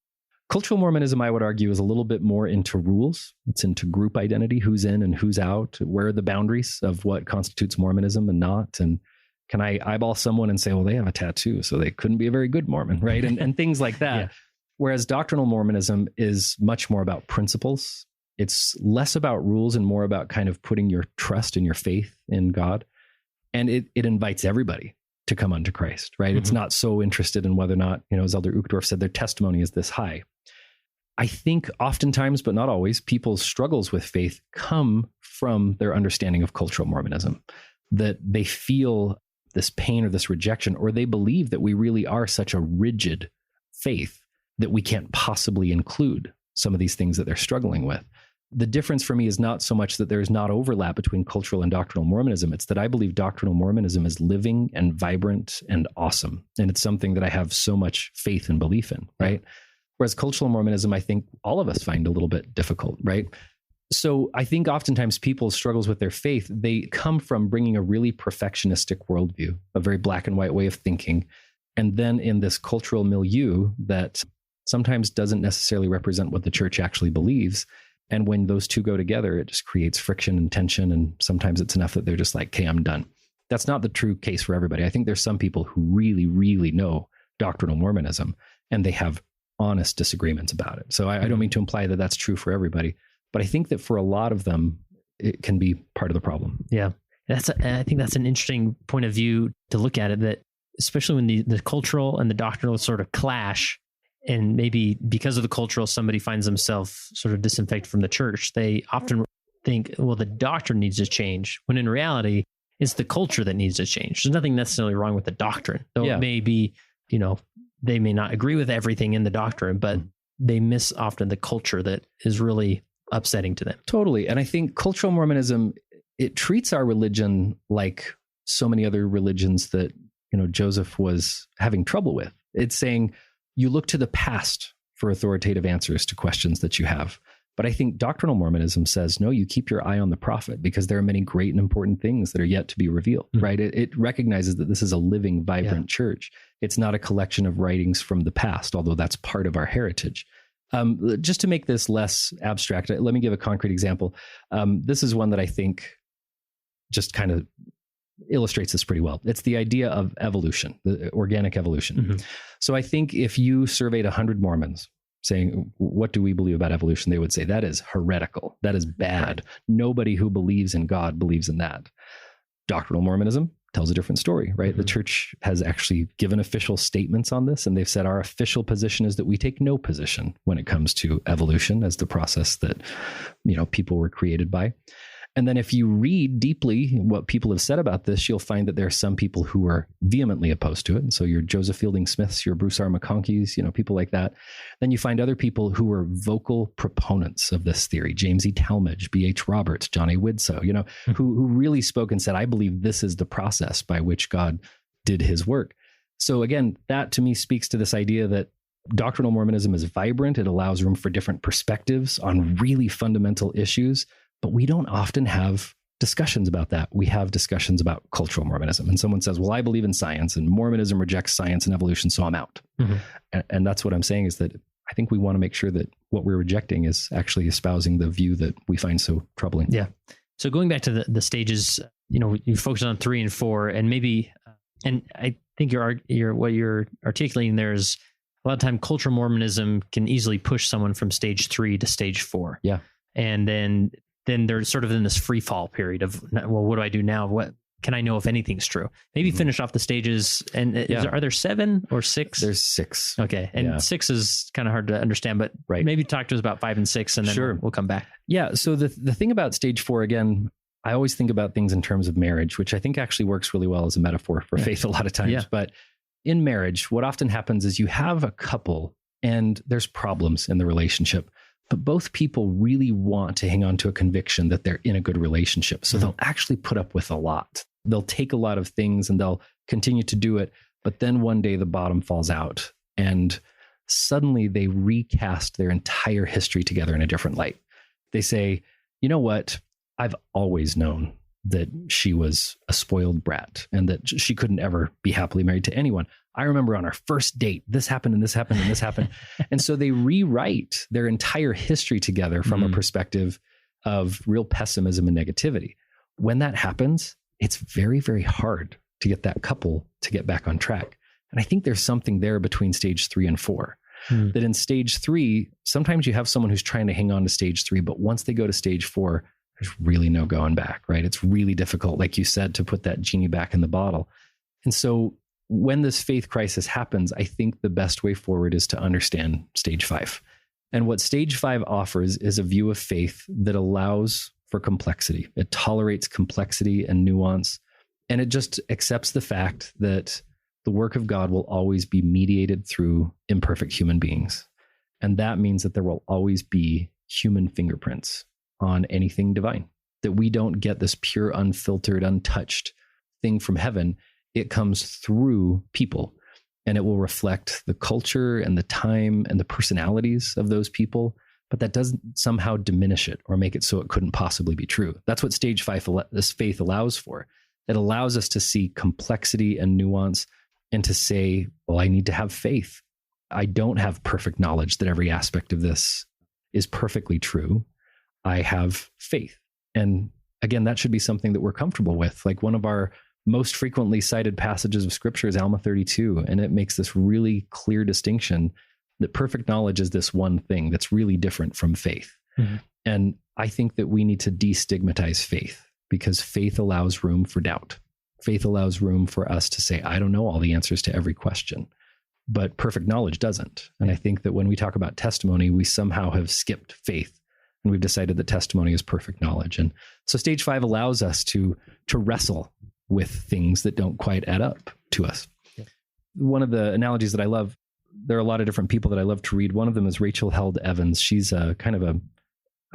Cultural Mormonism, I would argue, is a little bit more into rules. It's into group identity, who's in and who's out, where are the boundaries of what constitutes Mormonism and not. And can I eyeball someone and say, well, they have a tattoo, so they couldn't be a very good Mormon, right? And things like that. Whereas doctrinal Mormonism is much more about principles. It's less about rules and more about kind of putting your trust and your faith in God. And it invites everybody to come unto Christ, right? It's not so interested in whether or not, as Elder Uchtdorf said, their testimony is this high. I think oftentimes, but not always, people's struggles with faith come from their understanding of cultural Mormonism, that they feel this pain or this rejection, or they believe that we really are such a rigid faith that we can't possibly include some of these things that they're struggling with. The difference for me is not so much that there's not overlap between cultural and doctrinal Mormonism. It's that I believe doctrinal Mormonism is living and vibrant and awesome. And it's something that I have so much faith and belief in, right? Whereas cultural Mormonism, I think all of us find a little bit difficult, right? So I think oftentimes people's struggles with their faith, they come from bringing a really perfectionistic worldview, a very black and white way of thinking. And then in this cultural milieu that sometimes doesn't necessarily represent what the church actually believes. And when those two go together, it just creates friction and tension. And sometimes it's enough that they're just like, okay, I'm done. That's not the true case for everybody. I think there's some people who really, really know doctrinal Mormonism, and they have honest disagreements about it. So I don't mean to imply that that's true for everybody, but I think that for a lot of them, it can be part of the problem. Yeah. I think that's an interesting point of view to look at it, that especially when the cultural and the doctrinal sort of clash, and maybe because of the cultural, somebody finds themselves sort of disinfected from the church, they often think, well, the doctrine needs to change, when in reality, it's the culture that needs to change. There's nothing necessarily wrong with the doctrine, though it may be, they may not agree with everything in the doctrine, but they miss often the culture that is really upsetting to them. Totally. And I think cultural Mormonism, it treats our religion like so many other religions that, Joseph was having trouble with. It's saying you look to the past for authoritative answers to questions that you have. But I think doctrinal Mormonism says, no, you keep your eye on the prophet, because there are many great and important things that are yet to be revealed, right? It recognizes that this is a living, vibrant church. It's not a collection of writings from the past, although that's part of our heritage. Just to make this less abstract, let me give a concrete example. This is one that I think just kind of illustrates this pretty well. It's the idea of evolution, the organic evolution. So I think if you surveyed 100 Mormons saying, what do we believe about evolution? They would say, that is heretical. That is bad. Right. Nobody who believes in God believes in that. Doctrinal Mormonism tells a different story, right? The church has actually given official statements on this, and they've said our official position is that we take no position when it comes to evolution as the process that, people were created by. And then if you read deeply what people have said about this, you'll find that there are some people who are vehemently opposed to it. And so your Joseph Fielding Smiths, your Bruce R. McConkeys, people like that. Then you find other people who are vocal proponents of this theory. James E. Talmage, B.H. Roberts, John A. Widsoe, who really spoke and said, I believe this is the process by which God did his work. So again, that to me speaks to this idea that doctrinal Mormonism is vibrant. It allows room for different perspectives on really fundamental issues. But we don't often have discussions about that. We have discussions about cultural Mormonism. And someone says, well, I believe in science, and Mormonism rejects science and evolution, so I'm out. And that's what I'm saying, is that I think we want to make sure that what we're rejecting is actually espousing the view that we find so troubling. Yeah. So going back to the stages, you focused on 3 and 4, and maybe, and I think what you're articulating there is a lot of time cultural Mormonism can easily push someone from stage 3 to stage 4. Yeah. And then they're sort of in this free fall period of, well, what do I do now? What can I know if anything's true? Maybe finish off the stages. And are there 7 or 6? There's 6. Okay. And 6 is kind of hard to understand, but maybe talk to us about 5 and 6, and then we'll come back. Yeah. So the thing about stage 4, again, I always think about things in terms of marriage, which I think actually works really well as a metaphor for faith a lot of times. But in marriage, what often happens is you have a couple and there's problems in the relationship, but both people really want to hang on to a conviction that they're in a good relationship. So they'll actually put up with a lot. They'll take a lot of things and they'll continue to do it. But then one day the bottom falls out and suddenly they recast their entire history together in a different light. They say, you know what? I've always known that she was a spoiled brat and that she couldn't ever be happily married to anyone. I remember on our first date, this happened and this happened and this happened. And so they rewrite their entire history together from a perspective of real pessimism and negativity. When that happens, it's very, very hard to get that couple to get back on track. And I think there's something there between stage 3 and 4. That in stage 3, sometimes you have someone who's trying to hang on to stage 3, but once they go to stage 4, there's really no going back, right? It's really difficult, like you said, to put that genie back in the bottle. And so when this faith crisis happens, I think the best way forward is to understand stage 5. And what stage 5 offers is a view of faith that allows for complexity. It tolerates complexity and nuance. And it just accepts the fact that the work of God will always be mediated through imperfect human beings. And that means that there will always be human fingerprints on anything divine, that we don't get this pure, unfiltered, untouched thing from heaven. It comes through people, and it will reflect the culture and the time and the personalities of those people. But that doesn't somehow diminish it or make it so it couldn't possibly be true. That's what stage 5, this faith allows for. It allows us to see complexity and nuance and to say, well, I need to have faith. I don't have perfect knowledge that every aspect of this is perfectly true. I have faith. And again, that should be something that we're comfortable with. Like one of our most frequently cited passages of scripture is Alma 32. And it makes this really clear distinction that perfect knowledge is this one thing that's really different from faith. Mm-hmm. And I think that we need to destigmatize faith, because faith allows room for doubt. Faith allows room for us to say, I don't know all the answers to every question, but perfect knowledge doesn't. And I think that when we talk about testimony, we somehow have skipped faith, and we've decided that testimony is perfect knowledge. And so stage 5 allows us to wrestle with things that don't quite add up to us. Yeah. One of the analogies that I love, there are a lot of different people that I love to read. One of them is Rachel Held Evans. She's a kind of a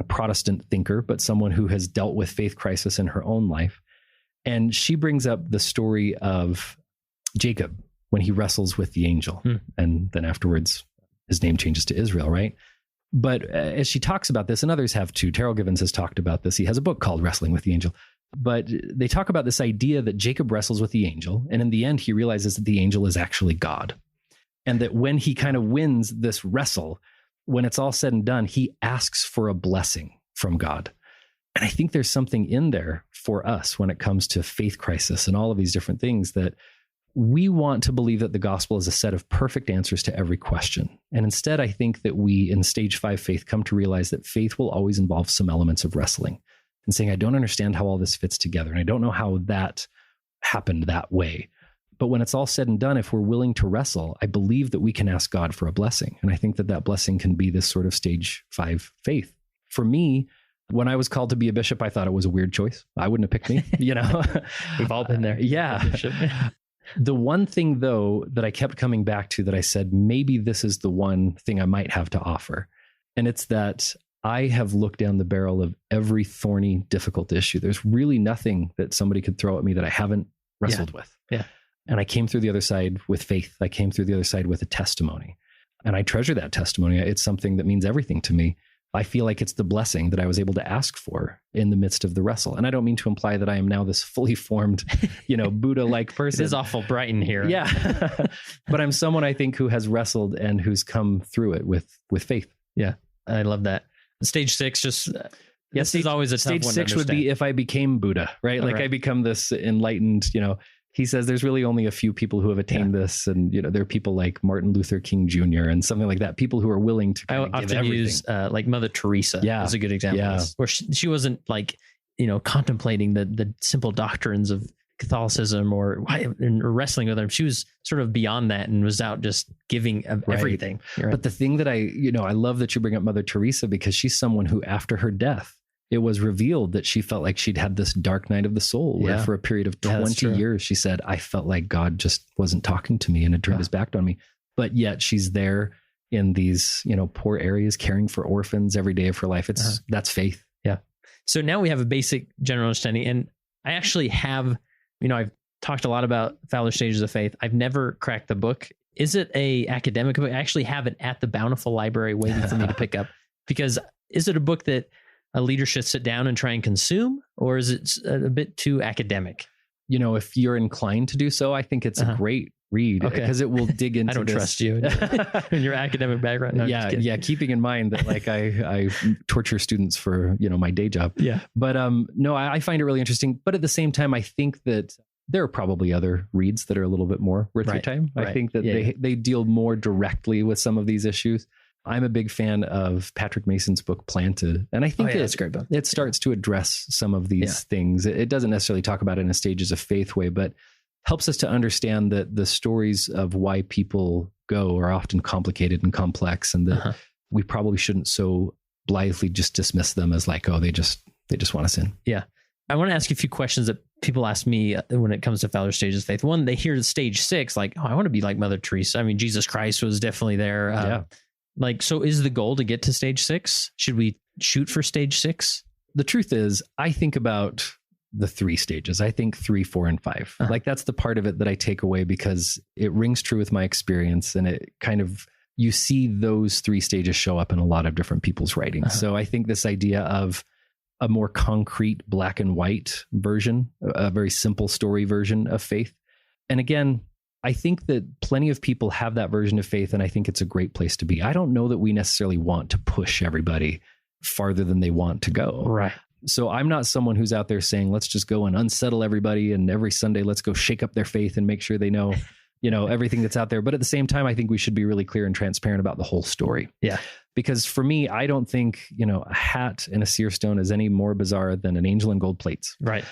Protestant thinker, but someone who has dealt with faith crisis in her own life. And she brings up the story of Jacob when he wrestles with the angel. And then afterwards, his name changes to Israel, right? But as she talks about this, and others have too, Terrell Givens has talked about this. He has a book called Wrestling with the Angel. But they talk about this idea that Jacob wrestles with the angel, and in the end, he realizes that the angel is actually God. And that when he kind of wins this wrestle, when it's all said and done, he asks for a blessing from God. And I think there's something in there for us when it comes to faith crisis and all of these different things, that we want to believe that the gospel is a set of perfect answers to every question. And instead, I think that we in stage 5 faith come to realize that faith will always involve some elements of wrestling and saying, I don't understand how all this fits together. And I don't know how that happened that way. But when it's all said and done, if we're willing to wrestle, I believe that we can ask God for a blessing. And I think that that blessing can be this sort of stage 5 faith. For me, when I was called to be a bishop, I thought it was a weird choice. I wouldn't have picked me, you know. We've all been there. Yeah. The one thing, though, that I kept coming back to, that I said, maybe this is the one thing I might have to offer. And it's that I have looked down the barrel of every thorny, difficult issue. There's really nothing that somebody could throw at me that I haven't wrestled with. Yeah. And I came through the other side with faith. I came through the other side with a testimony. And I treasure that testimony. It's something that means everything to me. I feel like it's the blessing that I was able to ask for in the midst of the wrestle. And I don't mean to imply that I am now this fully formed, Buddha-like person. It is awful bright in here. Yeah. But I'm someone, I think, who has wrestled and who's come through it with faith. Yeah. I love that. Stage 6, just... Yes, is always a tough stage one 6 would be if I became Buddha, right? Like, right. I become this enlightened, he says there's really only a few people who have attained this. And, there are people like Martin Luther King Jr. and something like that, people who are willing to kind of give everything. Use like Mother Teresa as a good example. Yeah. Where she wasn't like, contemplating the simple doctrines of Catholicism or wrestling with them. She was sort of beyond that and was out just giving everything. Right. But the thing that I love that you bring up Mother Teresa, because she's someone who, after her death, it was revealed that she felt like she'd had this dark night of the soul where for a period of 20 years, she said, I felt like God just wasn't talking to me and had turned his back on me. But yet she's there in these, poor areas, caring for orphans every day of her life. That's faith. Yeah. So now we have a basic general understanding. And I actually have, I've talked a lot about Fowler Stages of Faith. I've never cracked the book. Is it a academic book? I actually have it at the Bountiful Library waiting for me to pick up, because is it a book that a leader should sit down and try and consume, or is it a bit too academic? If you're inclined to do so, I think it's a great read, because it will dig into I don't trust you in your academic background. No, yeah. Keeping in mind that I torture students for, my day job. Yeah. But no, I find it really interesting. But at the same time, I think that there are probably other reads that are a little bit more worth your time. I think that they deal more directly with some of these issues. I'm a big fan of Patrick Mason's book, Planted. And I think that's a great book. It starts to address some of these things. It doesn't necessarily talk about it in a stages of faith way, but helps us to understand that the stories of why people go are often complicated and complex, and that we probably shouldn't so blithely just dismiss them as like, oh, they just want us in. Yeah. I want to ask you a few questions that people ask me when it comes to Fowler Stages of Faith. One, they hear stage 6, like, oh, I want to be like Mother Teresa. I mean, Jesus Christ was definitely there. So is the goal to get to stage 6? Should we shoot for stage 6? The truth is, I think about the 3 stages. I think 3, 4, and 5. Like, that's the part of it that I take away, because it rings true with my experience, and it kind of, you see those 3 stages show up in a lot of different people's writings. So I think this idea of a more concrete black and white version, a very simple story version of faith. And again, I think that plenty of people have that version of faith, and I think it's a great place to be. I don't know that we necessarily want to push everybody farther than they want to go. Right. So I'm not someone who's out there saying, let's just go and unsettle everybody, and every Sunday, let's go shake up their faith and make sure they know everything that's out there. But at the same time, I think we should be really clear and transparent about the whole story. Yeah. Because for me, I don't think, a hat and a seer stone is any more bizarre than an angel in gold plates. Right.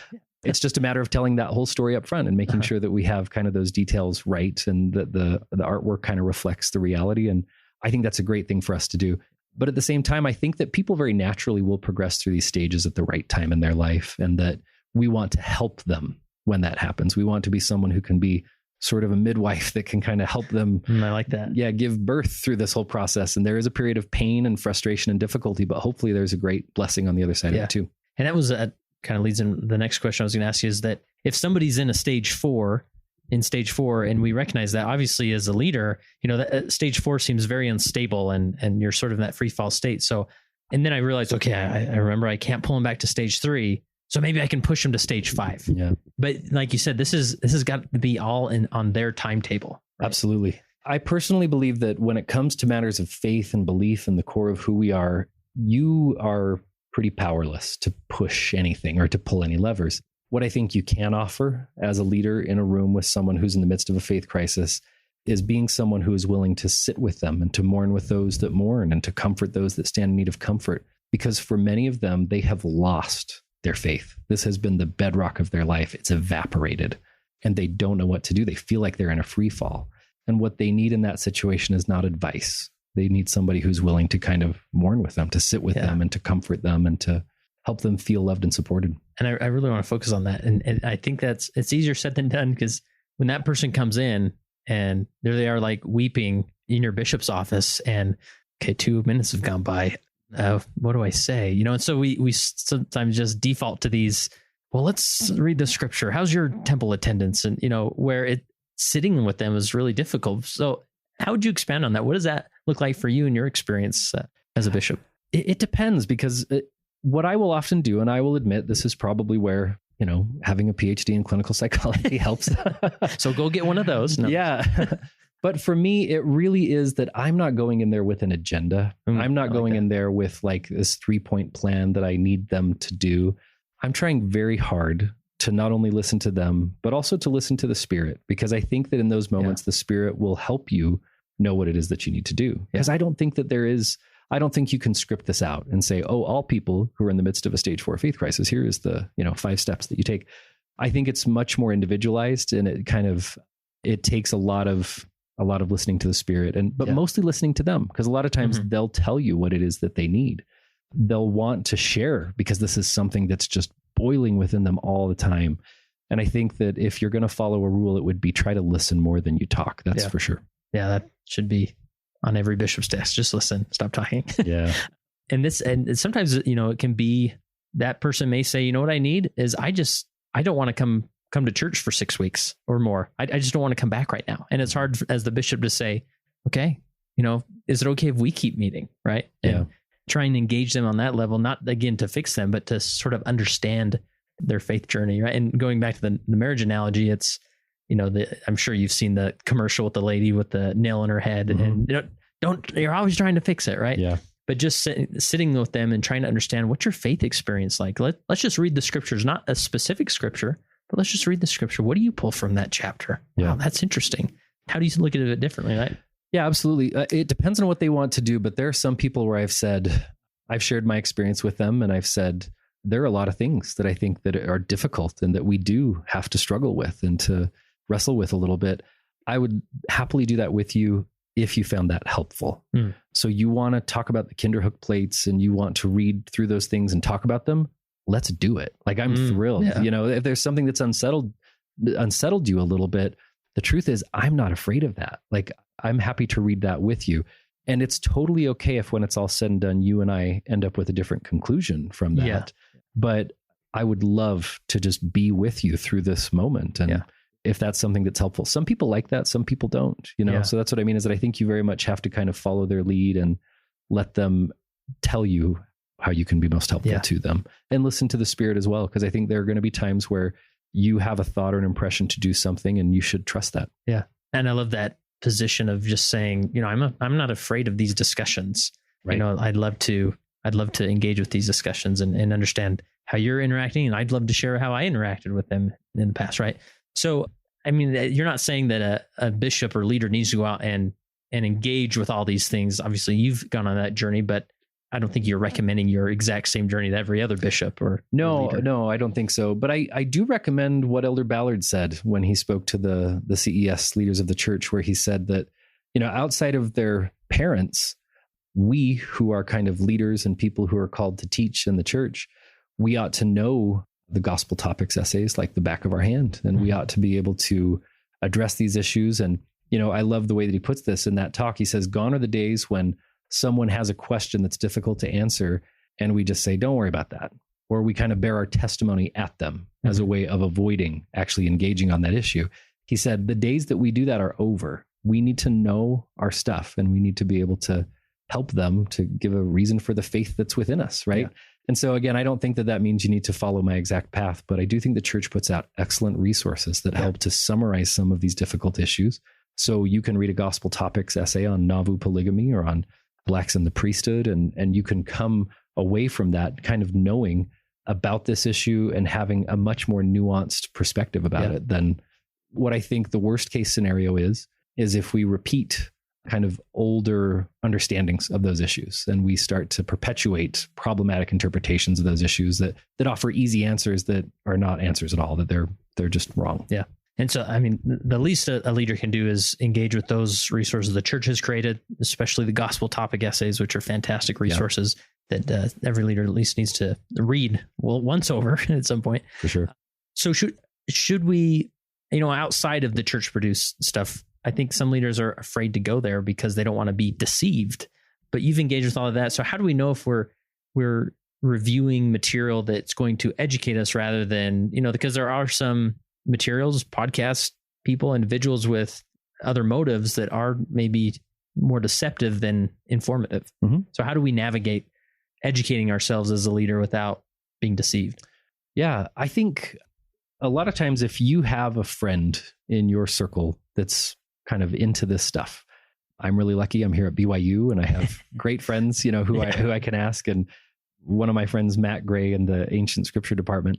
It's just a matter of telling that whole story up front and making sure that we have kind of those details right and that the artwork kind of reflects the reality. And I think that's a great thing for us to do. But at the same time, I think that people very naturally will progress through these stages at the right time in their life, and that we want to help them when that happens. We want to be someone who can be sort of a midwife that can kind of help them. I like that. Yeah, give birth through this whole process. And there is a period of pain and frustration and difficulty, but hopefully there's a great blessing on the other side of it too. And that was kind of leads in the next question I was going to ask you, is that if somebody's in stage 4, and we recognize that obviously as a leader, that stage 4 seems very unstable and you're sort of in that free fall state. So, and then I realized, okay, I remember I can't pull them back to stage 3. So maybe I can push them to stage 5. Yeah. But like you said, this has got to be all on their timetable. Right? Absolutely. I personally believe that when it comes to matters of faith and belief and the core of who we are, you are pretty powerless to push anything or to pull any levers. What I think you can offer as a leader in a room with someone who's in the midst of a faith crisis is being someone who is willing to sit with them and to mourn with those that mourn and to comfort those that stand in need of comfort. Because for many of them, they have lost their faith. This has been the bedrock of their life. It's evaporated and they don't know what to do. They feel like they're in a free fall. And what they need in that situation is not advice. They need somebody who's willing to kind of mourn with them, to sit with them and to comfort them and to help them feel loved and supported. And I really want to focus on that. And I think it's easier said than done, because when that person comes in and there they are, like weeping in your bishop's office, and 2 minutes have gone by. What do I say? And so we sometimes just default to these, well, let's read the scripture. How's your temple attendance? And, where sitting with them is really difficult. So how would you expand on that? What does that look like for you in your experience as a bishop? It depends, because what I will often do, and I will admit this is probably where, having a PhD in clinical psychology helps. So go get one of those. No. Yeah. But for me, it really is that I'm not going in there with an agenda. I'm not going in there with like this 3-point plan that I need them to do. I'm trying very hard to not only listen to them, but also to listen to the Spirit, because I think that in those moments, the Spirit will help you know what it is that you need to do. Because I don't think you can script this out and say, oh, all people who are in the midst of a stage 4 faith crisis, here is the, 5 steps that you take. I think it's much more individualized, and it takes a lot of listening to the Spirit, but mostly listening to them, because a lot of times they'll tell you what it is that they need. They'll want to share, because this is something that's just boiling within them all the time. And I think that if you're going to follow a rule, it would be try to listen more than you talk. That's for sure. Yeah, that should be on every bishop's desk. Just listen, stop talking. Yeah. And sometimes, it can be that person may say, what I need is I don't want to come to church for 6 weeks or more. I just don't want to come back right now. And it's hard as the bishop to say, okay, is it okay if we keep meeting? Right. And try and engage them on that level, not again to fix them, but to sort of understand their faith journey. Right. And going back to the marriage analogy, it's, I'm sure you've seen the commercial with the lady with the nail in her head, and you're always trying to fix it. Right. Yeah. But just sitting with them and trying to understand what's your faith experience like. Let's just read the scriptures, not a specific scripture, but let's just read the scripture. What do you pull from that chapter? Yeah. Wow, that's interesting. How do you look at it differently? Right? Yeah, absolutely. It depends on what they want to do, but there are some people where I've shared my experience with them, and I've said, there are a lot of things that I think that are difficult and that we do have to struggle with and to wrestle with a little bit. I would happily do that with you if you found that helpful. So you want to talk about the Kinderhook plates and you want to read through those things and talk about them. Let's do it. Like, I'm thrilled. Yeah. If there's something that's unsettled you a little bit, the truth is I'm not afraid of that. Like, I'm happy to read that with you. And it's totally okay if when it's all said and done, you and I end up with a different conclusion from that. Yeah. But I would love to just be with you through this moment. And if that's something that's helpful, some people like that, some people don't, So that's what I mean, is that I think you very much have to kind of follow their lead and let them tell you how you can be most helpful to them, and listen to the Spirit as well. Because I think there are going to be times where you have a thought or an impression to do something, and you should trust that. Yeah. And I love that position of just saying, I'm not afraid of these discussions. Right. I'd love to engage with these discussions and understand how you're interacting. And I'd love to share how I interacted with them in the past. Right. So I mean, you're not saying that a bishop or leader needs to go out and engage with all these things. Obviously, you've gone on that journey, but I don't think you're recommending your exact same journey to every other bishop or leader. No, I don't think so. But I do recommend what Elder Ballard said when he spoke to the CES leaders of the church, where he said that, outside of their parents, we who are kind of leaders and people who are called to teach in the church, we ought to know the gospel topics essays like the back of our hand, and we ought to be able to address these issues. And, I love the way that he puts this in that talk. He says, gone are the days when someone has a question that's difficult to answer, and we just say, don't worry about that. Or we kind of bear our testimony at them as a way of avoiding actually engaging on that issue. He said, the days that we do that are over. We need to know our stuff, and we need to be able to help them to give a reason for the faith that's within us, right? Yeah. And so again, I don't think that need you need to follow my exact path, but I do think the church puts out excellent resources that help to summarize some of these difficult issues. So you can read a gospel topics essay on Nauvoo polygamy or on blacks in the priesthood, and you can come away from that kind of knowing about this issue and having a much more nuanced perspective about it than what I think the worst case scenario is if we repeat kind of older understandings of those issues and we start to perpetuate problematic interpretations of those issues that offer easy answers that are not answers at all, that they're just wrong. Yeah. And so, I mean, the least a leader can do is engage with those resources the church has created, especially the gospel topic essays, which are fantastic resources that every leader at least needs to read once over at some point. For sure. So should we, outside of the church produced stuff, I think some leaders are afraid to go there because they don't want to be deceived, but you've engaged with all of that. So how do we know if we're reviewing material that's going to educate us rather than, because there are some materials, podcast people, individuals with other motives that are maybe more deceptive than informative. Mm-hmm. So how do we navigate educating ourselves as a leader without being deceived? Yeah, I think a lot of times if you have a friend in your circle that's kind of into this stuff, I'm really lucky. I'm here at BYU and I have great friends, who I can ask. And one of my friends, Matt Gray, in the ancient scripture department,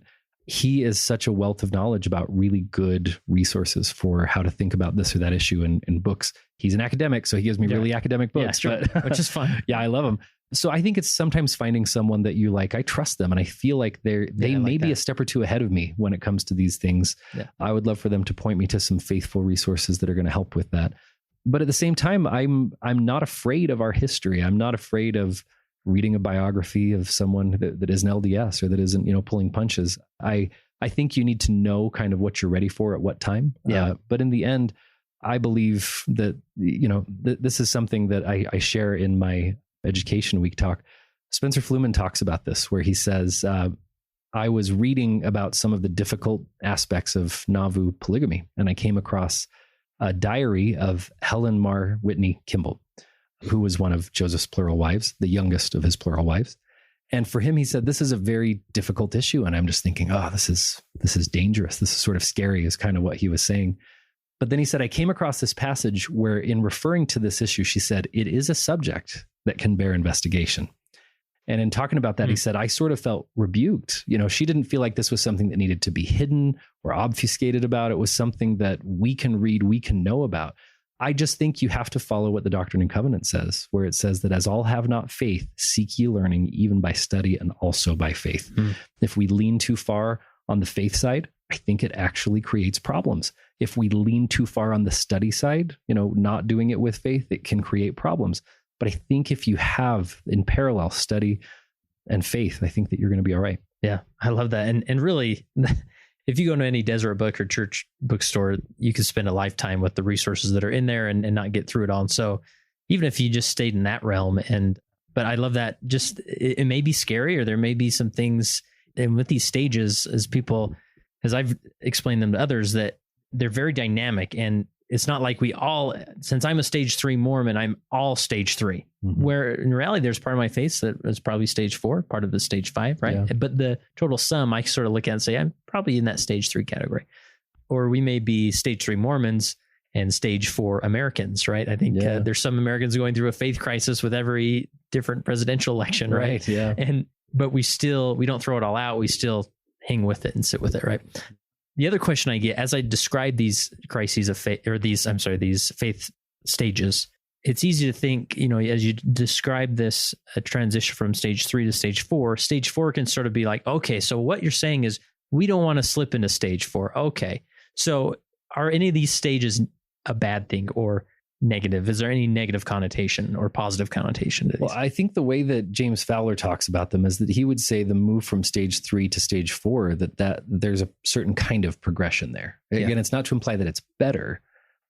he is such a wealth of knowledge about really good resources for how to think about this or that issue in books. He's an academic, so he gives me really academic books, which is fun. Yeah, I love them. So I think it's sometimes finding someone that you like. I trust them, and I feel like they may be a step or two ahead of me when it comes to these things. Yeah. I would love for them to point me to some faithful resources that are going to help with that. But at the same time, I'm not afraid of our history. I'm not afraid of reading a biography of someone that isn't LDS or that isn't, pulling punches. I think you need to know kind of what you're ready for at what time. Yeah. But in the end, I believe that, this is something that I share in my Education Week talk. Spencer Fluman talks about this, where he says, I was reading about some of the difficult aspects of Nauvoo polygamy, and I came across a diary of Helen Mar Whitney Kimball, who was one of Joseph's plural wives, the youngest of his plural wives. And for him, he said, this is a very difficult issue. And I'm just thinking, this is dangerous. This is sort of scary, is kind of what he was saying. But then he said, I came across this passage where, in referring to this issue, she said, it is a subject that can bear investigation. And in talking about that, he said, I sort of felt rebuked. She didn't feel like this was something that needed to be hidden or obfuscated about. It was something that we can read, we can know about. I just think you have to follow what the Doctrine and Covenant says, where it says that as all have not faith, seek ye learning, even by study and also by faith. If we lean too far on the faith side, I think it actually creates problems. If we lean too far on the study side, not doing it with faith, it can create problems. But I think if you have in parallel study and faith, I think that you're going to be all right. Yeah, I love that. And really, if you go to any Deseret Book or church bookstore, you can spend a lifetime with the resources that are in there and not get through it all. And so even if you just stayed in that realm, but I love that just, it may be scary, or there may be some things, and with these stages, as I've explained them to others, that they're very dynamic. And it's not like since I'm a stage 3 Mormon, I'm all stage 3, where in reality, there's part of my faith that is probably stage 4, part of the stage 5, right? Yeah. But the total sum, I sort of look at and say, I'm probably in that stage 3 category. Or we may be stage 3 Mormons and stage 4 Americans, right? I think there's some Americans going through a faith crisis with every different presidential election, right? Yeah. But we don't throw it all out. We still hang with it and sit with it, right? The other question I get as I describe these crises of faith, or these faith stages, it's easy to think, as you describe this transition from stage 3 to stage 4 can sort of be like, okay, so what you're saying is we don't want to slip into stage 4. Okay. So are any of these stages a bad thing or negative? Is there any negative connotation or positive connotation to these? Well, I think the way that James Fowler talks about them is that he would say the move from stage 3 to stage 4, that there's a certain kind of progression there. Again, it's not to imply that it's better,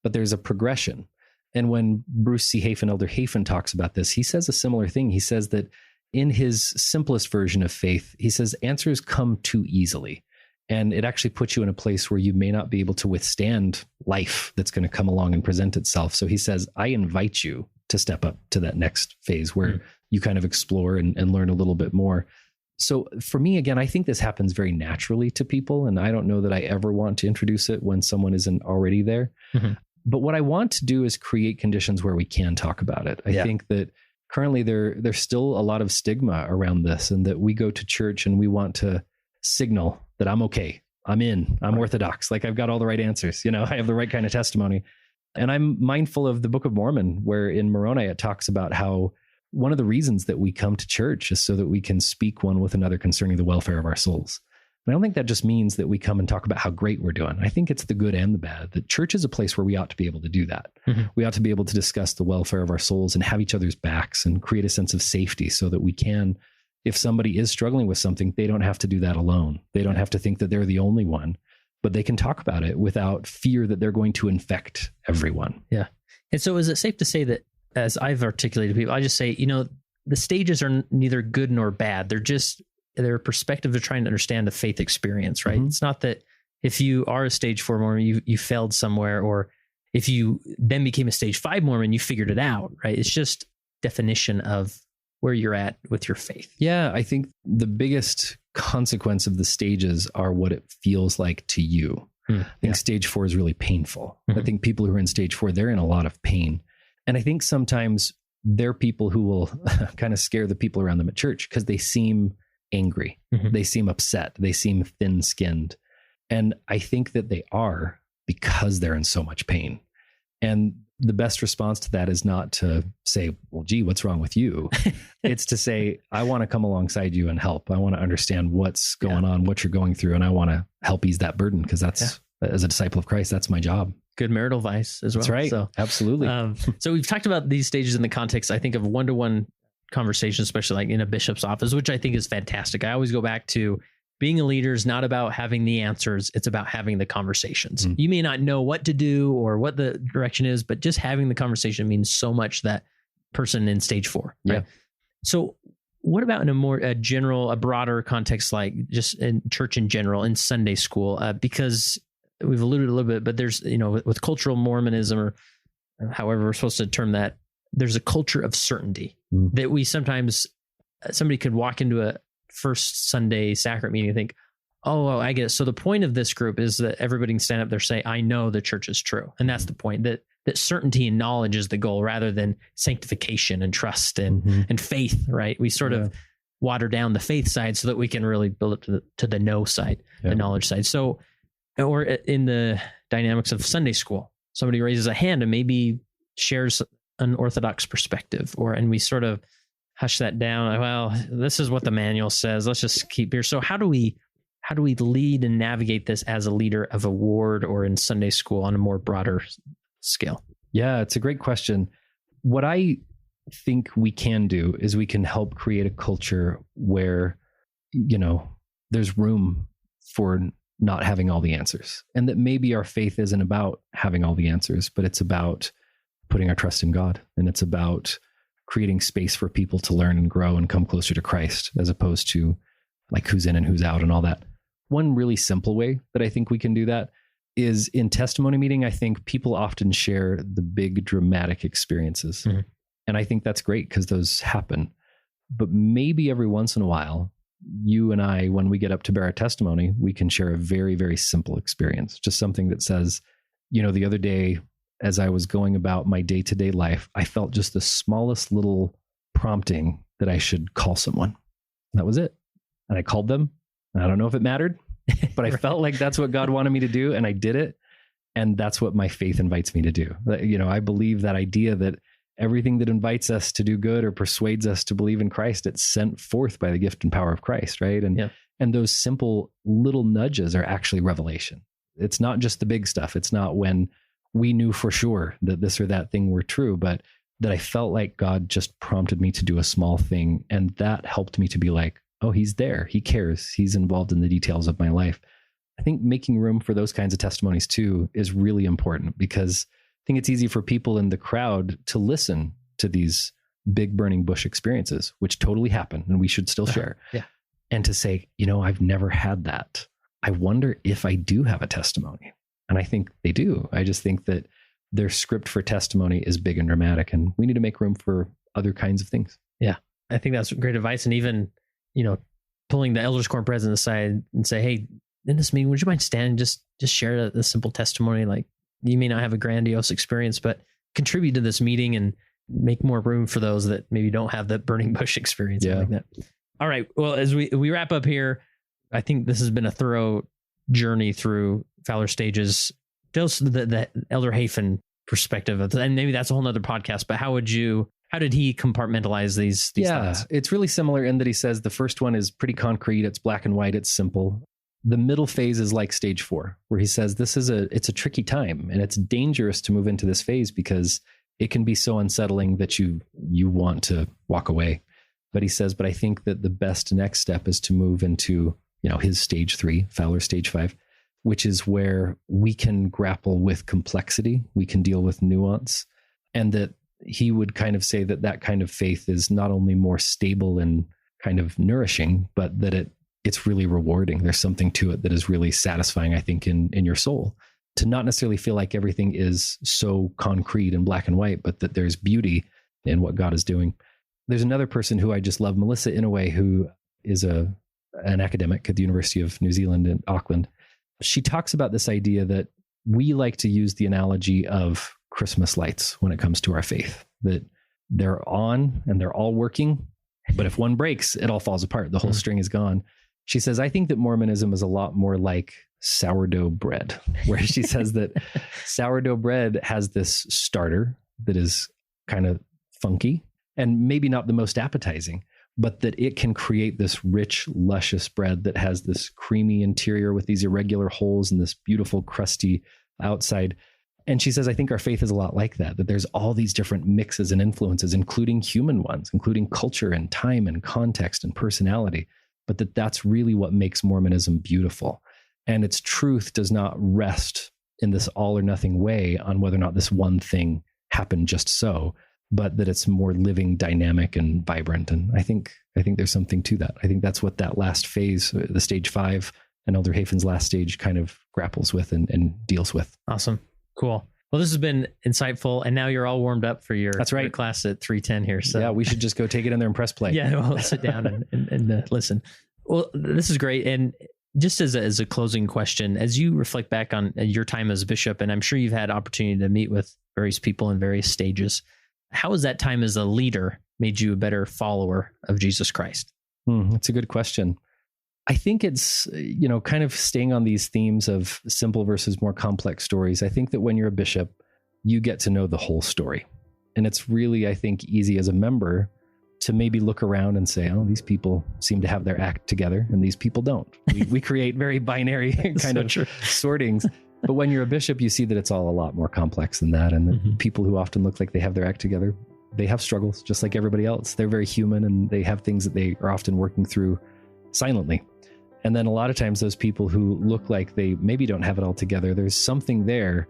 but there's a progression. And when Bruce C. Hafen, Elder Hafen, talks about this, he says a similar thing. He says that in his simplest version of faith, he says answers come too easily. And it actually puts you in a place where you may not be able to withstand life that's going to come along and present itself. So he says, I invite you to step up to that next phase where you kind of explore and learn a little bit more. So for me, again, I think this happens very naturally to people. And I don't know that I ever want to introduce it when someone isn't already there. Mm-hmm. But what I want to do is create conditions where we can talk about it. I think that currently there's still a lot of stigma around this, and that we go to church and we want to signal that I'm okay, I'm in, I'm Orthodox, like I've got all the right answers, I have the right kind of testimony. And I'm mindful of the Book of Mormon, where in Moroni it talks about how one of the reasons that we come to church is so that we can speak one with another concerning the welfare of our souls. And I don't think that just means that we come and talk about how great we're doing. I think it's the good and the bad. That church is a place where we ought to be able to do that. Mm-hmm. We ought to be able to discuss the welfare of our souls and have each other's backs and create a sense of safety so that we can, if somebody is struggling with something, they don't have to do that alone. They don't have to think that they're the only one, but they can talk about it without fear that they're going to infect everyone. Yeah. And so is it safe to say that, as I've articulated to people, I just say, the stages are neither good nor bad. They're a perspective of trying to understand the faith experience, right? Mm-hmm. It's not that if you are a stage 4 Mormon, you failed somewhere, or if you then became a stage 5 Mormon, you figured it out, right? It's just definition of where you're at with your faith. Yeah, I think the biggest consequence of the stages are what it feels like to you. I think stage 4 is really painful. Mm-hmm. I think people who are in stage 4, they're in a lot of pain. And I think sometimes they're people who will kind of scare the people around them at church because they seem angry. Mm-hmm. They seem upset. They seem thin-skinned. And I think that they are because they're in so much pain. And the best response to that is not to say, well, gee, what's wrong with you? It's to say, I want to come alongside you and help. I want to understand what's going on, what you're going through. And I want to help ease that burden, because that's, as a disciple of Christ, that's my job. Good marital advice as well. That's right. So, absolutely. So we've talked about these stages in the context, I think, of one-to-one conversations, especially like in a bishop's office, which I think is fantastic. I always go back to being a leader is not about having the answers. It's about having the conversations. Mm-hmm. You may not know what to do or what the direction is, but just having the conversation means so much that person in stage 4. Right? Yeah. So what about in a more a broader context, like just in church in general, in Sunday school? Because we've alluded a little bit, but there's, with cultural Mormonism, or however we're supposed to term that, there's a culture of certainty that we sometimes, somebody could walk into a first Sunday sacrament meeting and think, oh, I get it. So the point of this group is that everybody can stand up there and say, I know the church is true. And that's the point, that certainty and knowledge is the goal, rather than sanctification and trust and faith, right? We sort of water down the faith side so that we can really build up to the know side, the knowledge side. So, or in the dynamics of Sunday school, somebody raises a hand and maybe shares an Orthodox perspective, and we sort of hush that down. Well, this is what the manual says. Let's just keep here. So how do we lead and navigate this as a leader of a ward or in Sunday school on a more broader scale? Yeah, it's a great question. What I think we can do is we can help create a culture where, there's room for not having all the answers, and that maybe our faith isn't about having all the answers, but it's about putting our trust in God. And it's about creating space for people to learn and grow and come closer to Christ, as opposed to like who's in and who's out and all that. One really simple way that I think we can do that is in testimony meeting. I think people often share the big dramatic experiences. Mm-hmm. And I think that's great because those happen. But maybe every once in a while, you and I, when we get up to bear our testimony, we can share a very, very simple experience. Just something that says, the other day, as I was going about my day-to-day life, I felt just the smallest little prompting that I should call someone. And that was it. And I called them. And I don't know if it mattered. but I felt like that's what God wanted me to do, and I did it. And that's what my faith invites me to do. I believe that idea that everything that invites us to do good or persuades us to believe in Christ, it's sent forth by the gift and power of Christ, right? And those simple little nudges are actually revelation. It's not just the big stuff. It's not when we knew for sure that this or that thing were true, but that I felt like God just prompted me to do a small thing. And that helped me to be like, oh, he's there. He cares. He's involved in the details of my life. I think making room for those kinds of testimonies too is really important, because I think it's easy for people in the crowd to listen to these big burning bush experiences, which totally happen and we should still share. Yeah. And to say, I've never had that. I wonder if I do have a testimony. And I think they do. I just think that their script for testimony is big and dramatic, and we need to make room for other kinds of things. Yeah. I think that's great advice. And even, pulling the elders quorum president aside and say, hey, in this meeting, would you mind standing, just share a simple testimony? Like, you may not have a grandiose experience, but contribute to this meeting and make more room for those that maybe don't have that burning bush experience. Yeah. Like that. All right. Well, as we wrap up here, I think this has been a thorough journey through Fowler stages. Tell us the Elder Hafen perspective, and maybe that's a whole nother podcast, but how did he compartmentalize these thoughts? It's really similar in that he says the first one is pretty concrete. It's black and white. It's simple. The middle phase is like stage 4, where he says it's a tricky time, and it's dangerous to move into this phase because it can be so unsettling that you want to walk away. But he says, but I think that the best next step is to move into, his stage 3, Fowler stage 5, which is where we can grapple with complexity. We can deal with nuance, and that he would kind of say that kind of faith is not only more stable and kind of nourishing, but that it's really rewarding. There's something to it that is really satisfying, I think, in your soul, to not necessarily feel like everything is so concrete and black and white, but that there's beauty in what God is doing. There's another person who I just love, Melissa Inouye, who is an academic at the University of New Zealand in Auckland. She talks about this idea that we like to use the analogy of Christmas lights when it comes to our faith, that they're on and they're all working, but if one breaks, it all falls apart. The whole string is gone. She says, I think that Mormonism is a lot more like sourdough bread, where she says that sourdough bread has this starter that is kind of funky and maybe not the most appetizing, but that it can create this rich, luscious bread that has this creamy interior with these irregular holes and this beautiful, crusty outside. And she says, I think our faith is a lot like that there's all these different mixes and influences, including human ones, including culture and time and context and personality, but that's really what makes Mormonism beautiful. And its truth does not rest in this all or nothing way on whether or not this one thing happened just so, but that it's more living, dynamic, and vibrant. And I think there's something to that. I think that's what that last phase, the stage 5, and Elder Hafen's last stage kind of grapples with and deals with. Awesome. Cool. Well, this has been insightful, and now you're all warmed up for your class at 3:10 here. So yeah, we should just go take it in there and press play. Yeah, we'll sit down and listen. Well, this is great. And just as a closing question, as you reflect back on your time as a bishop, and I'm sure you've had opportunity to meet with various people in various stages, how has that time as a leader made you a better follower of Jesus Christ? That's a good question. I think it's, kind of staying on these themes of simple versus more complex stories. I think that when you're a bishop, you get to know the whole story. And it's really, I think, easy as a member to maybe look around and say, oh, these people seem to have their act together and these people don't. We create very binary kind of sortings. But when you're a bishop, you see that it's all a lot more complex than that. And the people who often look like they have their act together, they have struggles just like everybody else. They're very human, and they have things that they are often working through silently. And then a lot of times those people who look like they maybe don't have it all together, there's something there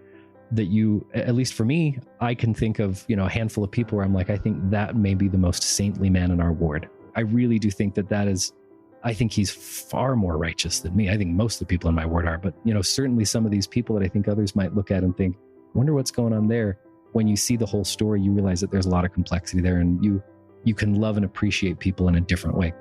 that you, at least for me, I can think of, a handful of people where I'm like, I think that may be the most saintly man in our ward. I really do think that is, I think he's far more righteous than me. I think most of the people in my ward are, but certainly some of these people that I think others might look at and think, I wonder what's going on there. When you see the whole story, you realize that there's a lot of complexity there, and you can love and appreciate people in a different way.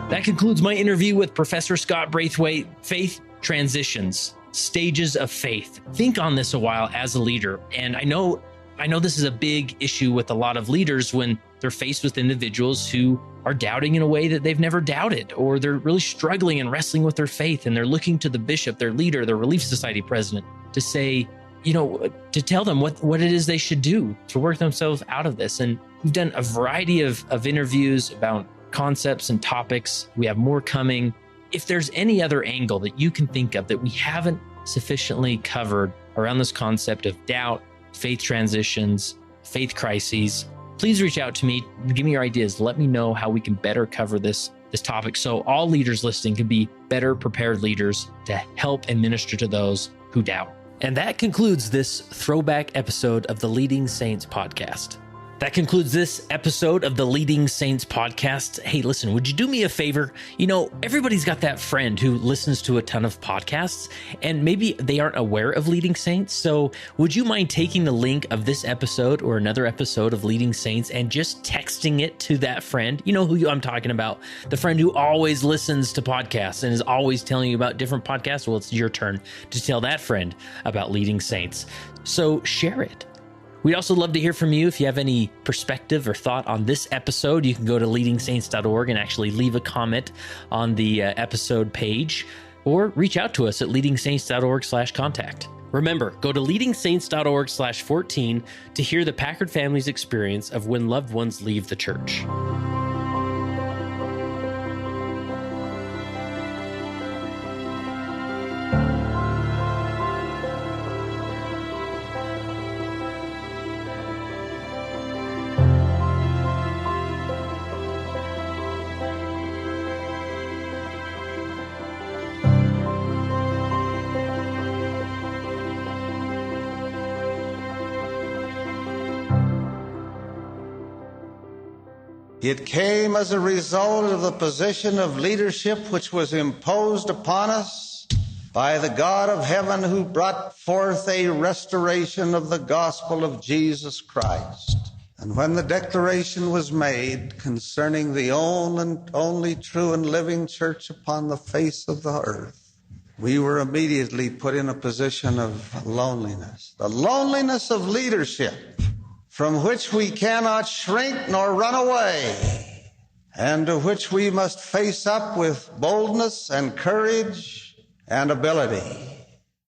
That concludes my interview with Professor Scott Braithwaite. Faith transitions, stages of faith. Think on this a while as a leader. And I know I know this is a big issue with a lot of leaders when they're faced with individuals who are doubting in a way that they've never doubted, or they're really struggling and wrestling with their faith, and they're looking to the bishop, their leader, their Relief Society president to say, to tell them what it is they should do to work themselves out of this. And we've done a variety of interviews about concepts and topics. We have more coming. If there's any other angle that you can think of that we haven't sufficiently covered around this concept of doubt, faith transitions, faith crises, please reach out to me. Give me your ideas. Let me know how we can better cover this topic so all leaders listening can be better prepared leaders to help and minister to those who doubt. And that concludes this throwback episode of the Leading Saints podcast. That concludes this episode of the Leading Saints podcast. Hey, listen, would you do me a favor? Everybody's got that friend who listens to a ton of podcasts, and maybe they aren't aware of Leading Saints. So would you mind taking the link of this episode or another episode of Leading Saints and just texting it to that friend? You know who I'm talking about, the friend who always listens to podcasts and is always telling you about different podcasts. Well, it's your turn to tell that friend about Leading Saints. So share it. We'd also love to hear from you. If you have any perspective or thought on this episode, you can go to leadingsaints.org and actually leave a comment on the episode page, or reach out to us at leadingsaints.org/contact. Remember, go to leadingsaints.org/14 to hear the Packard family's experience of when loved ones leave the church. It came as a result of the position of leadership which was imposed upon us by the God of heaven, who brought forth a restoration of the gospel of Jesus Christ. And when the declaration was made concerning the only true and living church upon the face of the earth, we were immediately put in a position of loneliness, the loneliness of leadership, from which we cannot shrink nor run away, and to which we must face up with boldness and courage and ability.